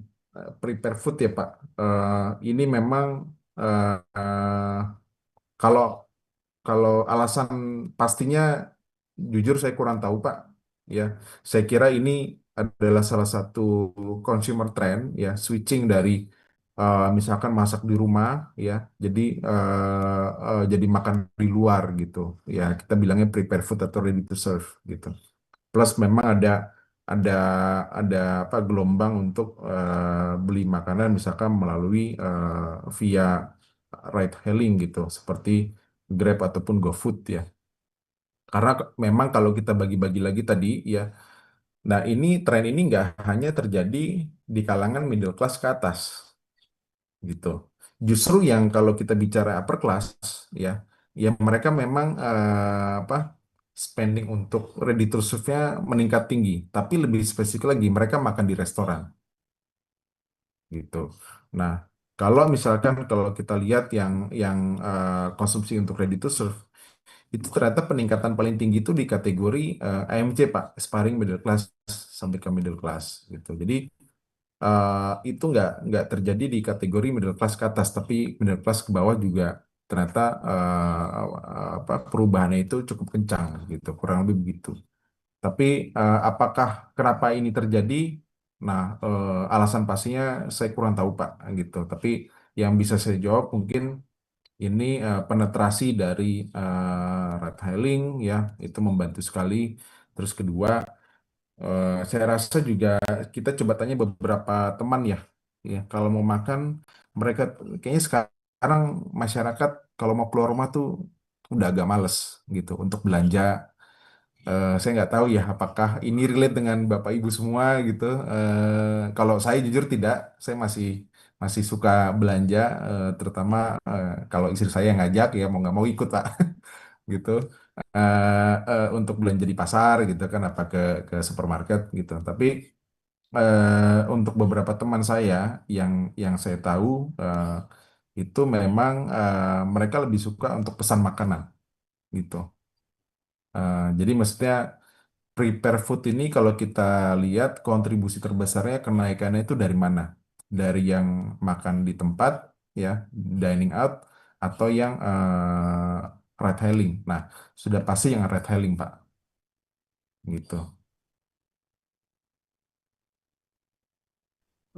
prepare food ya Pak. Ini memang kalau kalau alasan pastinya jujur saya kurang tahu Pak. Ya, saya kira ini adalah salah satu consumer trend ya, switching dari misalkan masak di rumah ya, jadi jadi makan di luar gitu. Ya, kita bilangnya prepare food atau ready to serve gitu. Plus memang ada ada apa gelombang untuk beli makanan misalkan melalui via ride hailing gitu, seperti Grab ataupun GoFood ya. Karena memang kalau kita bagi-bagi lagi tadi ya, nah ini tren ini nggak hanya terjadi di kalangan middle class ke atas gitu. Justru yang kalau kita bicara upper class ya, ya mereka memang apa spending untuk ready to serve-nya meningkat tinggi. Tapi lebih spesifik lagi mereka makan di restoran gitu. Nah, kalau misalkan kalau kita lihat yang konsumsi untuk ready to serve itu ternyata peningkatan paling tinggi itu di kategori AMC Pak, aspiring middle class sampai ke middle class gitu. Jadi itu nggak terjadi di kategori middle class ke atas, tapi middle class ke bawah juga ternyata apa perubahannya itu cukup kencang gitu, kurang lebih begitu. Tapi apakah kenapa ini terjadi? Nah, alasan pastinya saya kurang tahu Pak gitu. Tapi yang bisa saya jawab mungkin ini penetrasi dari ride hailing ya itu membantu sekali. Terus kedua, saya rasa juga kita coba tanya beberapa teman ya, ya kalau mau makan mereka kayaknya sekarang masyarakat kalau mau keluar rumah tuh udah agak males gitu untuk belanja. Saya nggak tahu ya apakah ini relate dengan Bapak Ibu semua gitu. Kalau saya jujur tidak, saya masih masih suka belanja, terutama kalau istri saya yang ngajak ya mau nggak mau ikut Pak gitu. Untuk belanja di pasar gitu kan, apa ke supermarket gitu. Tapi untuk beberapa teman saya yang saya tahu, itu memang mereka lebih suka untuk pesan makanan gitu. Jadi maksudnya prepare food ini kalau kita lihat kontribusi terbesarnya kenaikannya itu dari mana? Dari yang makan di tempat ya, dining out, atau yang ride hailing. Nah, sudah pasti yang ride hailing, Pak. Gitu.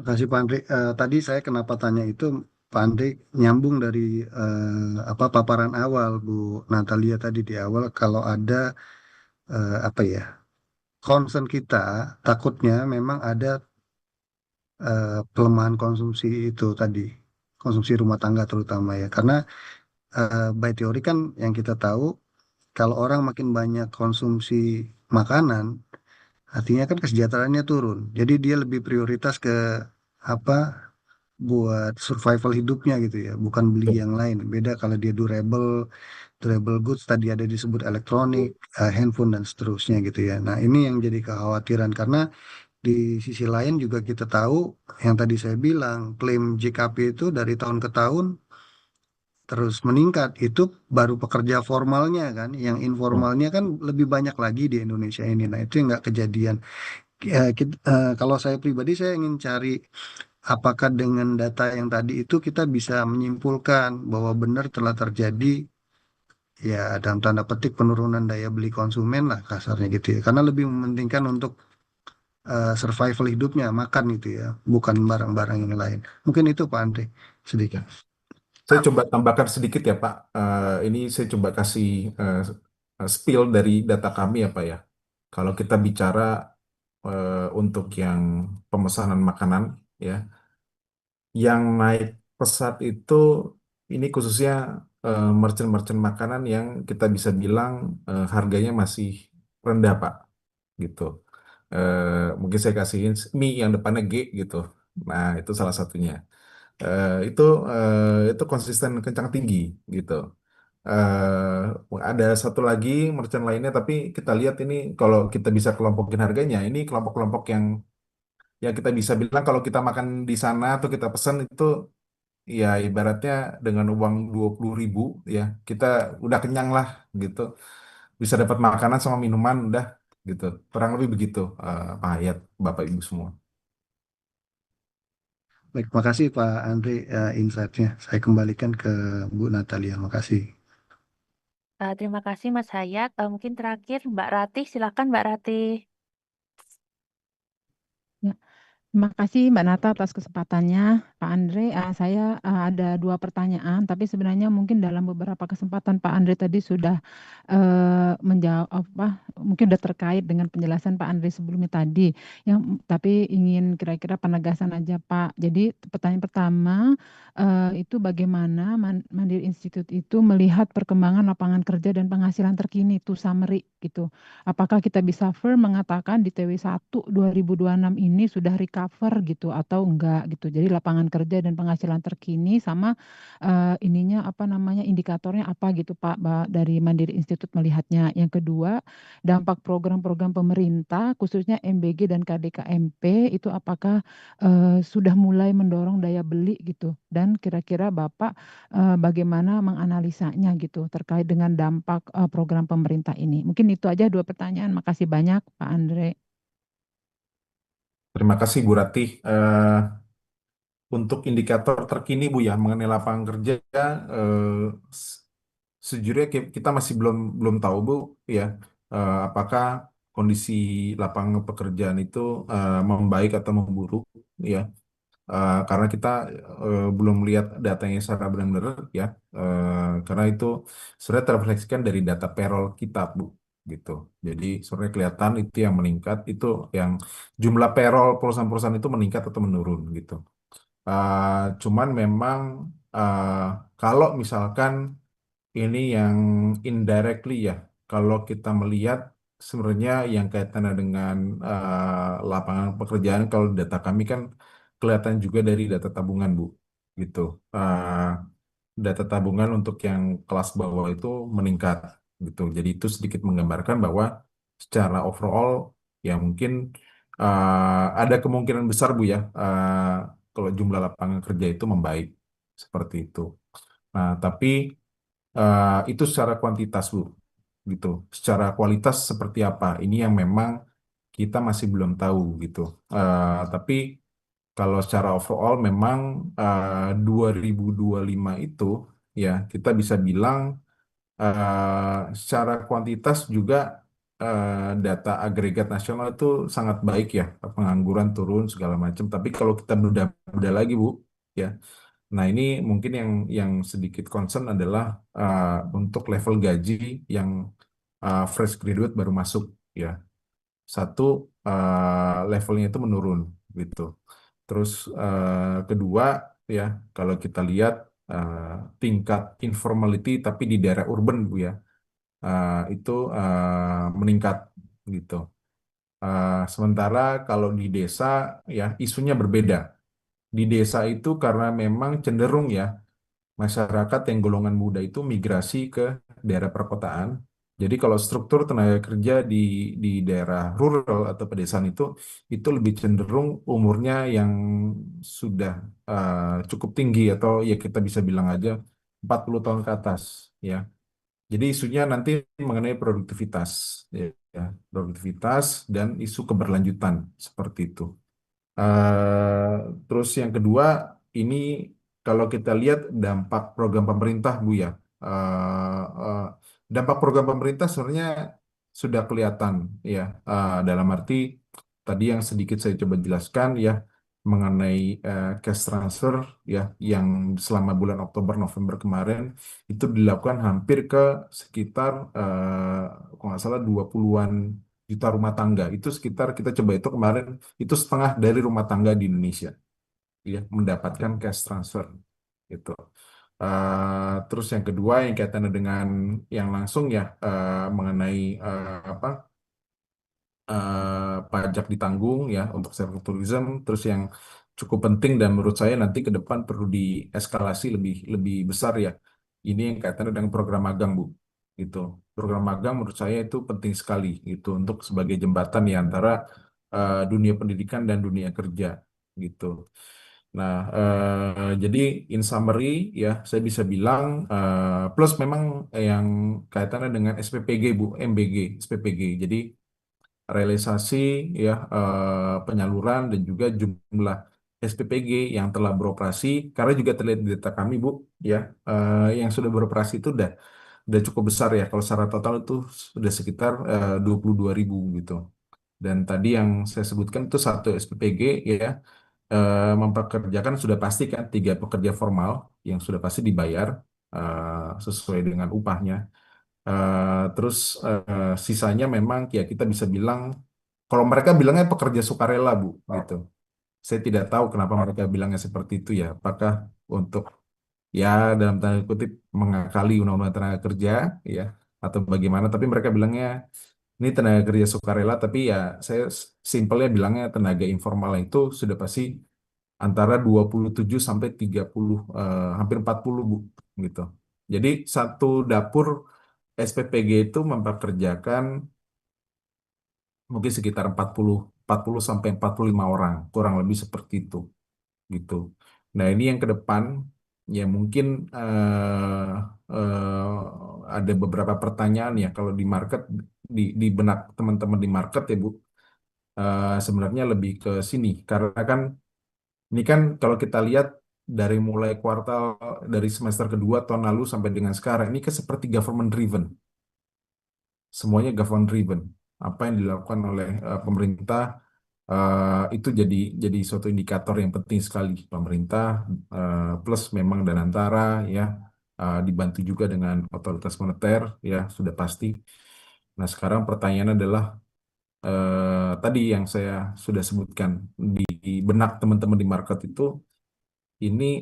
Makasih Pak Andri. Tadi saya kenapa tanya itu, Pak Andri nyambung dari apa paparan awal Bu Natalia tadi di awal kalau ada apa ya, concern kita takutnya memang ada pelemahan konsumsi itu tadi, konsumsi rumah tangga terutama ya. Karena by teori kan yang kita tahu kalau orang makin banyak konsumsi makanan, artinya kan kesejahteraannya turun. Jadi dia lebih prioritas ke apa buat survival hidupnya gitu ya, bukan beli yang lain. Beda kalau dia durable, durable goods tadi ada disebut elektronik, handphone dan seterusnya gitu ya. Nah, ini yang jadi kekhawatiran karena di sisi lain juga kita tahu yang tadi saya bilang klaim JKP itu dari tahun ke tahun terus meningkat. Itu baru pekerja formalnya kan, yang informalnya kan lebih banyak lagi di Indonesia ini. Nah, itu yang nggak kejadian. Kalau saya pribadi saya ingin cari apakah dengan data yang tadi itu kita bisa menyimpulkan bahwa benar telah terjadi ya dalam tanda petik penurunan daya beli konsumen lah kasarnya gitu ya. Karena lebih mementingkan untuk survival hidupnya, makan itu ya, bukan barang-barang yang lain. Mungkin itu Pak Andre Ya. sedikit. Saya coba tambahkan sedikit ya, Pak. Ini saya coba kasih spill dari data kami ya, Pak ya. Kalau kita bicara untuk yang pemesanan makanan, ya, yang naik pesat itu ini khususnya merchant-merchant makanan yang kita bisa bilang harganya masih rendah, Pak. Gitu. Mungkin saya kasihin mie yang depannya G gitu. Nah, itu salah satunya. Itu itu konsisten kencang tinggi gitu. Ada satu lagi merchant lainnya, tapi kita lihat ini kalau kita bisa kelompokin harganya, ini kelompok-kelompok yang kita bisa bilang kalau kita makan di sana atau kita pesan itu ya ibaratnya dengan uang 20.000 ya kita udah kenyang lah gitu. Bisa dapat makanan sama minuman udah gitu. Kurang lebih begitu, Pak Hayat, Bapak Ibu semua. Baik, makasih Pak Andre insight-nya. Saya kembalikan ke Bu Natalia. Makasih. Terima kasih Mas Hayat. Mungkin terakhir Mbak Ratih, silakan Mbak Ratih. Ya, terima kasih Mbak Nata atas kesempatannya. Pak Andre, saya ada dua pertanyaan, tapi sebenarnya mungkin dalam beberapa kesempatan Pak Andre tadi sudah menjawab apa, mungkin sudah terkait dengan penjelasan Pak Andre sebelumnya tadi. Tapi ingin kira-kira penegasan aja Pak. Jadi pertanyaan pertama itu bagaimana Mandiri Institute itu melihat perkembangan lapangan kerja dan penghasilan terkini itu summary gitu. Apakah kita bisa firm mengatakan di TW1 2026 ini sudah recover gitu atau enggak gitu. Jadi lapangan kerja dan penghasilan terkini sama ininya apa namanya indikatornya apa gitu Pak dari Mandiri Institute melihatnya. Yang kedua, dampak program-program pemerintah khususnya MBG dan KDKMP itu apakah sudah mulai mendorong daya beli gitu. Dan kira-kira Bapak bagaimana menganalisanya gitu terkait dengan dampak program pemerintah ini. Mungkin itu aja dua pertanyaan. Makasih banyak Pak Andre. Terima kasih Bu Ratih. Untuk indikator terkini Bu ya mengenai lapangan kerja, s- sejujurnya kita masih belum belum tahu Bu ya, apakah kondisi lapangan pekerjaan itu membaik atau memburuk ya. Karena kita belum lihat datanya secara benar-benar ya. Karena itu sudah terrefleksikan dari data payroll kita Bu gitu. Jadi sebenarnya kelihatan itu yang meningkat, itu yang jumlah payroll perusahaan-perusahaan itu meningkat atau menurun gitu. Cuman memang uh, kalau misalkan ini yang indirectly ya. Kalau kita melihat sebenarnya yang kaitannya dengan lapangan pekerjaan, kalau data kami kan kelihatan juga dari data tabungan, Bu. Gitu. Eh, Data tabungan untuk yang kelas bawah itu meningkat gitu. Jadi itu sedikit menggambarkan bahwa secara overall ya mungkin ada kemungkinan besar Bu ya, kalau jumlah lapangan kerja itu membaik seperti itu. Nah, tapi itu secara kuantitas Bu, gitu. Secara kualitas seperti apa? Ini yang memang kita masih belum tahu gitu. Tapi kalau secara overall memang 2025 itu ya kita bisa bilang secara kuantitas juga data agregat nasional itu sangat baik ya, pengangguran turun segala macam. Tapi kalau kita bedah lagi Bu, ya. Nah, ini mungkin yang sedikit concern adalah untuk level gaji yang fresh graduate baru masuk ya. Satu, levelnya itu menurun gitu. Terus kedua ya, kalau kita lihat tingkat informality tapi di daerah urban Bu ya, itu meningkat gitu. Sementara kalau di desa ya isunya berbeda. Di desa itu karena memang cenderung ya masyarakat yang golongan muda itu migrasi ke daerah perkotaan. Jadi kalau struktur tenaga kerja di daerah rural atau pedesaan itu lebih cenderung umurnya yang sudah cukup tinggi atau ya kita bisa bilang aja 40 tahun ke atas ya. Jadi isunya nanti mengenai produktivitas ya, produktivitas dan isu keberlanjutan seperti itu. Eh, Terus yang kedua, ini kalau kita lihat dampak program pemerintah, Bu ya. Eh, Dampak program pemerintah sebenarnya sudah kelihatan ya. Dalam arti tadi yang sedikit saya coba jelaskan ya mengenai cash transfer ya yang selama bulan Oktober November kemarin itu dilakukan hampir ke sekitar kalau nggak salah 20-an juta rumah tangga. Itu sekitar kita coba itu kemarin itu setengah dari rumah tangga di Indonesia ya mendapatkan cash transfer gitu. Terus yang kedua yang kaitannya dengan yang langsung ya mengenai apa pajak ditanggung ya untuk sektor tourism. Terus yang cukup penting dan menurut saya nanti ke depan perlu dieskalasi lebih lebih besar ya. Ini yang kaitannya dengan program magang Bu. Gitu. Program magang menurut saya itu penting sekali gitu untuk sebagai jembatan ya antara dunia pendidikan dan dunia kerja gitu. Nah, jadi in summary ya saya bisa bilang plus memang yang kaitannya dengan SPPG Bu, MBG, SPPG. Jadi realisasi ya penyaluran dan juga jumlah SPPG yang telah beroperasi karena juga terlihat di data kami Bu ya yang sudah beroperasi itu udah cukup besar ya kalau secara total itu sudah sekitar 22.000 gitu dan tadi yang saya sebutkan itu satu SPPG ya mempekerjakan sudah pasti kan 3 pekerja formal yang sudah pasti dibayar sesuai dengan upahnya. Terus sisanya memang ya kita bisa bilang kalau mereka bilangnya pekerja sukarela Bu gitu. Saya tidak tahu kenapa mereka bilangnya seperti itu ya. Apakah untuk ya dalam tanda kutip mengakali undang-undang tenaga kerja ya atau bagaimana? Tapi mereka bilangnya ini tenaga kerja sukarela. Tapi ya saya simpelnya bilangnya tenaga informal itu sudah pasti antara 27 sampai 30 hampir 40 Bu gitu. Jadi satu dapur SPPG itu mempekerjakan mungkin sekitar 40 sampai 45 orang, kurang lebih seperti itu gitu. Nah, ini yang ke depan ya mungkin ada beberapa pertanyaan ya kalau di market di benak teman-teman di market ya Bu. Sebenarnya lebih ke sini karena kan ini kan kalau kita lihat dari mulai kuartal dari semester kedua tahun lalu sampai dengan sekarang ini kan seperti government driven. Semuanya government driven. Apa yang dilakukan oleh pemerintah itu jadi suatu indikator yang penting sekali. Pemerintah plus memang dan antara ya dibantu juga dengan otoritas moneter ya sudah pasti. Nah sekarang pertanyaan adalah tadi yang saya sudah sebutkan di benak teman-teman di market itu ini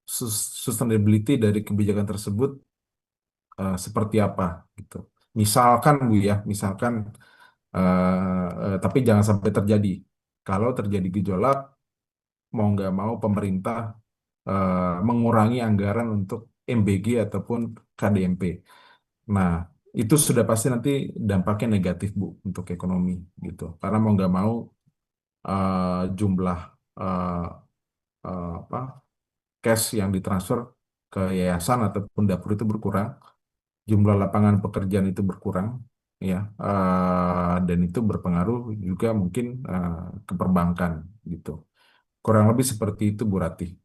sustainability dari kebijakan tersebut seperti apa gitu. Misalkan Bu ya, misalkan tapi jangan sampai terjadi. Kalau terjadi gejolak, mau nggak mau pemerintah mengurangi anggaran untuk MBG ataupun KDMP. Nah, itu sudah pasti nanti dampaknya negatif Bu untuk ekonomi gitu. Karena mau nggak mau jumlah eh, apa cash yang ditransfer ke yayasan ataupun dapur itu berkurang, jumlah lapangan pekerjaan itu berkurang, ya, dan itu berpengaruh juga mungkin ke perbankan gitu. Kurang lebih seperti itu Bu Ratih.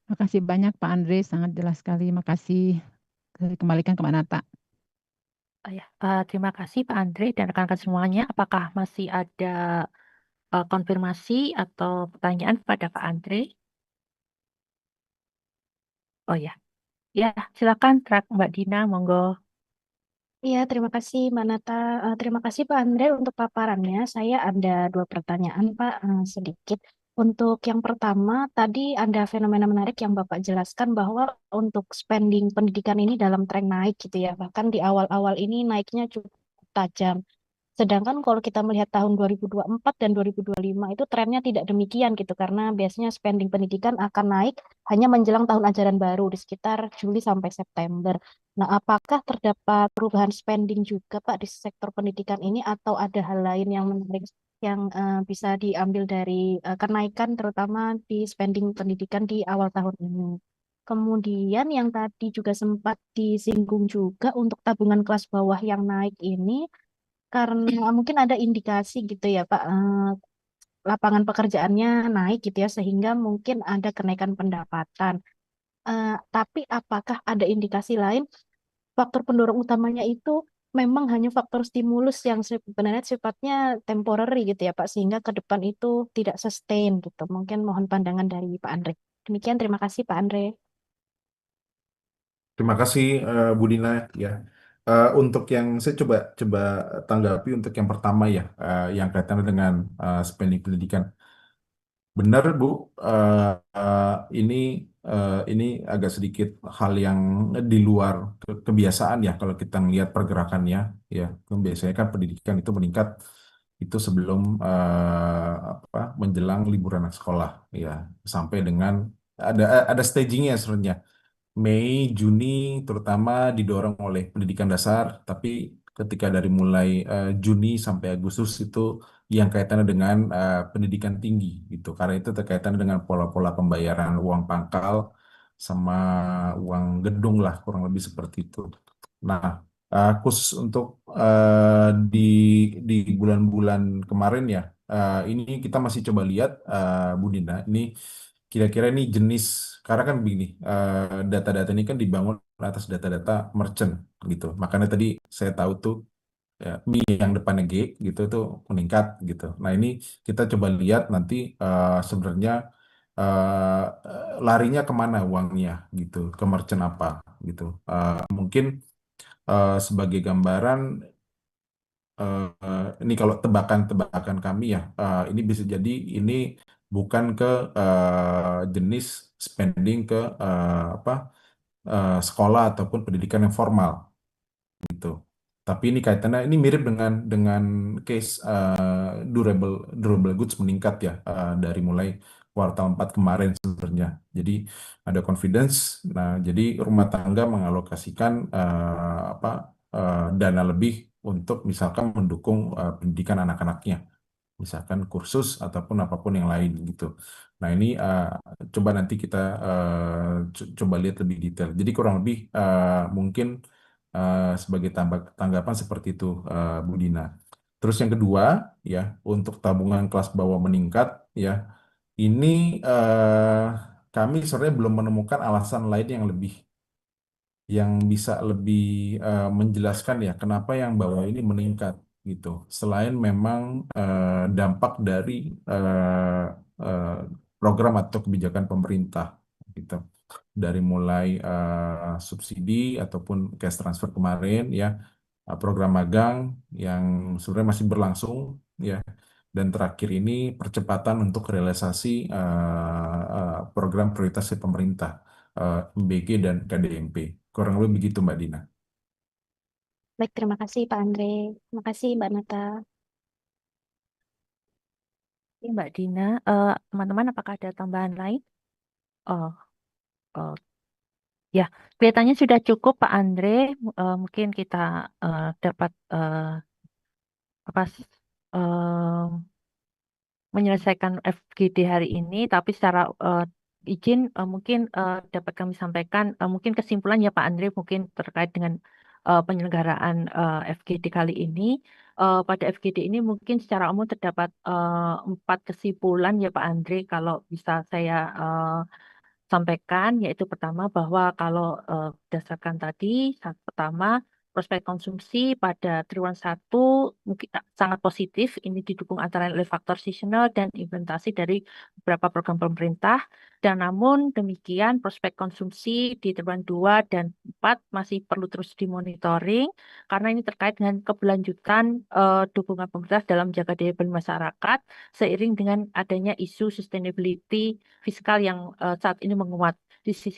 Makasih banyak Pak Andre, sangat jelas sekali. Makasih. Saya kembalikan ke Mbak Nata. Oh ya, terima kasih Pak Andre dan rekan-rekan semuanya. Apakah masih ada konfirmasi atau pertanyaan kepada Pak Andre? Oh ya, ya silakan Mbak Dina, monggo. Iya, terima kasih Mbak Nata. Terima kasih Pak Andre untuk paparannya. Saya ada dua pertanyaan Pak, sedikit. Untuk yang pertama, tadi ada fenomena menarik yang Bapak jelaskan bahwa untuk spending pendidikan ini dalam tren naik gitu ya. Bahkan di awal-awal ini naiknya cukup tajam. Sedangkan kalau kita melihat tahun 2024 dan 2025 itu trennya tidak demikian gitu karena biasanya spending pendidikan akan naik hanya menjelang tahun ajaran baru di sekitar Juli sampai September. Nah, apakah terdapat perubahan spending juga Pak di sektor pendidikan ini atau ada hal lain yang menarik yang bisa diambil dari kenaikan terutama di spending pendidikan di awal tahun ini? Kemudian yang tadi juga sempat disinggung juga untuk tabungan kelas bawah yang naik ini karena mungkin ada indikasi gitu ya Pak, lapangan pekerjaannya naik gitu ya sehingga mungkin ada kenaikan pendapatan. Tapi apakah ada indikasi lain faktor pendorong utamanya itu memang hanya faktor stimulus yang sebenarnya sifatnya temporary gitu ya Pak sehingga ke depan itu tidak sustain gitu. Mungkin mohon pandangan dari Pak Andre. Demikian terima kasih Pak Andre. Terima kasih Bu Dina ya. Untuk yang saya coba coba tanggapi untuk yang pertama ya, yang kaitannya dengan spending pendidikan. Benar Bu, ini ini agak sedikit hal yang di luar kebiasaan ya kalau kita melihat pergerakannya ya. Biasanya kan pendidikan itu meningkat itu sebelum menjelang liburan anak sekolah ya, sampai dengan ada stagingnya sebenarnya. Mei, Juni terutama didorong oleh pendidikan dasar, tapi ketika dari mulai Juni sampai Agustus itu yang kaitannya dengan pendidikan tinggi gitu. Karena itu terkaitan dengan pola-pola pembayaran uang pangkal sama uang gedung lah, kurang lebih seperti itu. Nah, khusus untuk di bulan-bulan kemarin ya, ini kita masih coba lihat Bu Dina, ini kira-kira ini jenis, karena kan begini, data-data ini kan dibangun atas data-data merchant gitu. Makanya tadi saya tahu tuh ya, mie yang depannya G gitu tuh meningkat gitu. Nah ini kita coba lihat nanti sebenarnya larinya kemana uangnya gitu, ke merchant apa gitu. Mungkin sebagai gambaran, ini kalau tebakan-tebakan kami ya, ini bisa jadi ini bukan ke jenis spending ke sekolah ataupun pendidikan yang formal gitu. Tapi ini kaitannya ini mirip dengan case durable durable goods meningkat ya, dari mulai kuartal 4 kemarin sebenarnya. Jadi ada confidence. Nah, jadi rumah tangga mengalokasikan dana lebih untuk misalkan mendukung pendidikan anak-anaknya, misalkan kursus ataupun apapun yang lain gitu. Nah ini coba nanti kita coba lihat lebih detail. Jadi kurang lebih mungkin sebagai tanggapan seperti itu Bu Dina. Terus yang kedua ya, untuk tabungan kelas bawah meningkat ya, ini kami sebenarnya belum menemukan alasan lain yang bisa lebih menjelaskan ya kenapa yang bawah ini meningkat gitu. Selain memang dampak dari eh, eh, program atau kebijakan pemerintah gitu. Dari mulai subsidi ataupun cash transfer kemarin ya, program magang yang sebenarnya masih berlangsung ya, Dan terakhir ini percepatan untuk realisasi program prioritas pemerintah, MBG dan KDMP. Kurang lebih begitu, Mbak Dina. Baik, terima kasih Pak Andre. Terima kasih Mbak Nata. Oke, Mbak Dina, teman-teman apakah ada tambahan lain? Oh, oh, ya, kelihatannya sudah cukup Pak Andre. Mungkin kita dapat apa menyelesaikan FGD hari ini, tapi secara izin mungkin dapat kami sampaikan mungkin kesimpulan ya Pak Andre mungkin terkait dengan penyelenggaraan FGD kali ini. Pada FGD ini mungkin secara umum terdapat 4 kesimpulan ya Pak Andre kalau bisa saya sampaikan, yaitu pertama bahwa kalau berdasarkan tadi, pertama prospek konsumsi pada triwulan 1 mungkin sangat positif. Ini didukung antara lain oleh faktor seasonal dan implementasi dari beberapa program pemerintah. Dan namun demikian prospek konsumsi di triwulan 2 dan 4 masih perlu terus dimonitoring karena ini terkait dengan keberlanjutan dukungan pemerintah dalam menjaga daya beli masyarakat seiring dengan adanya isu sustainability fiskal yang saat ini menguat. Di sisi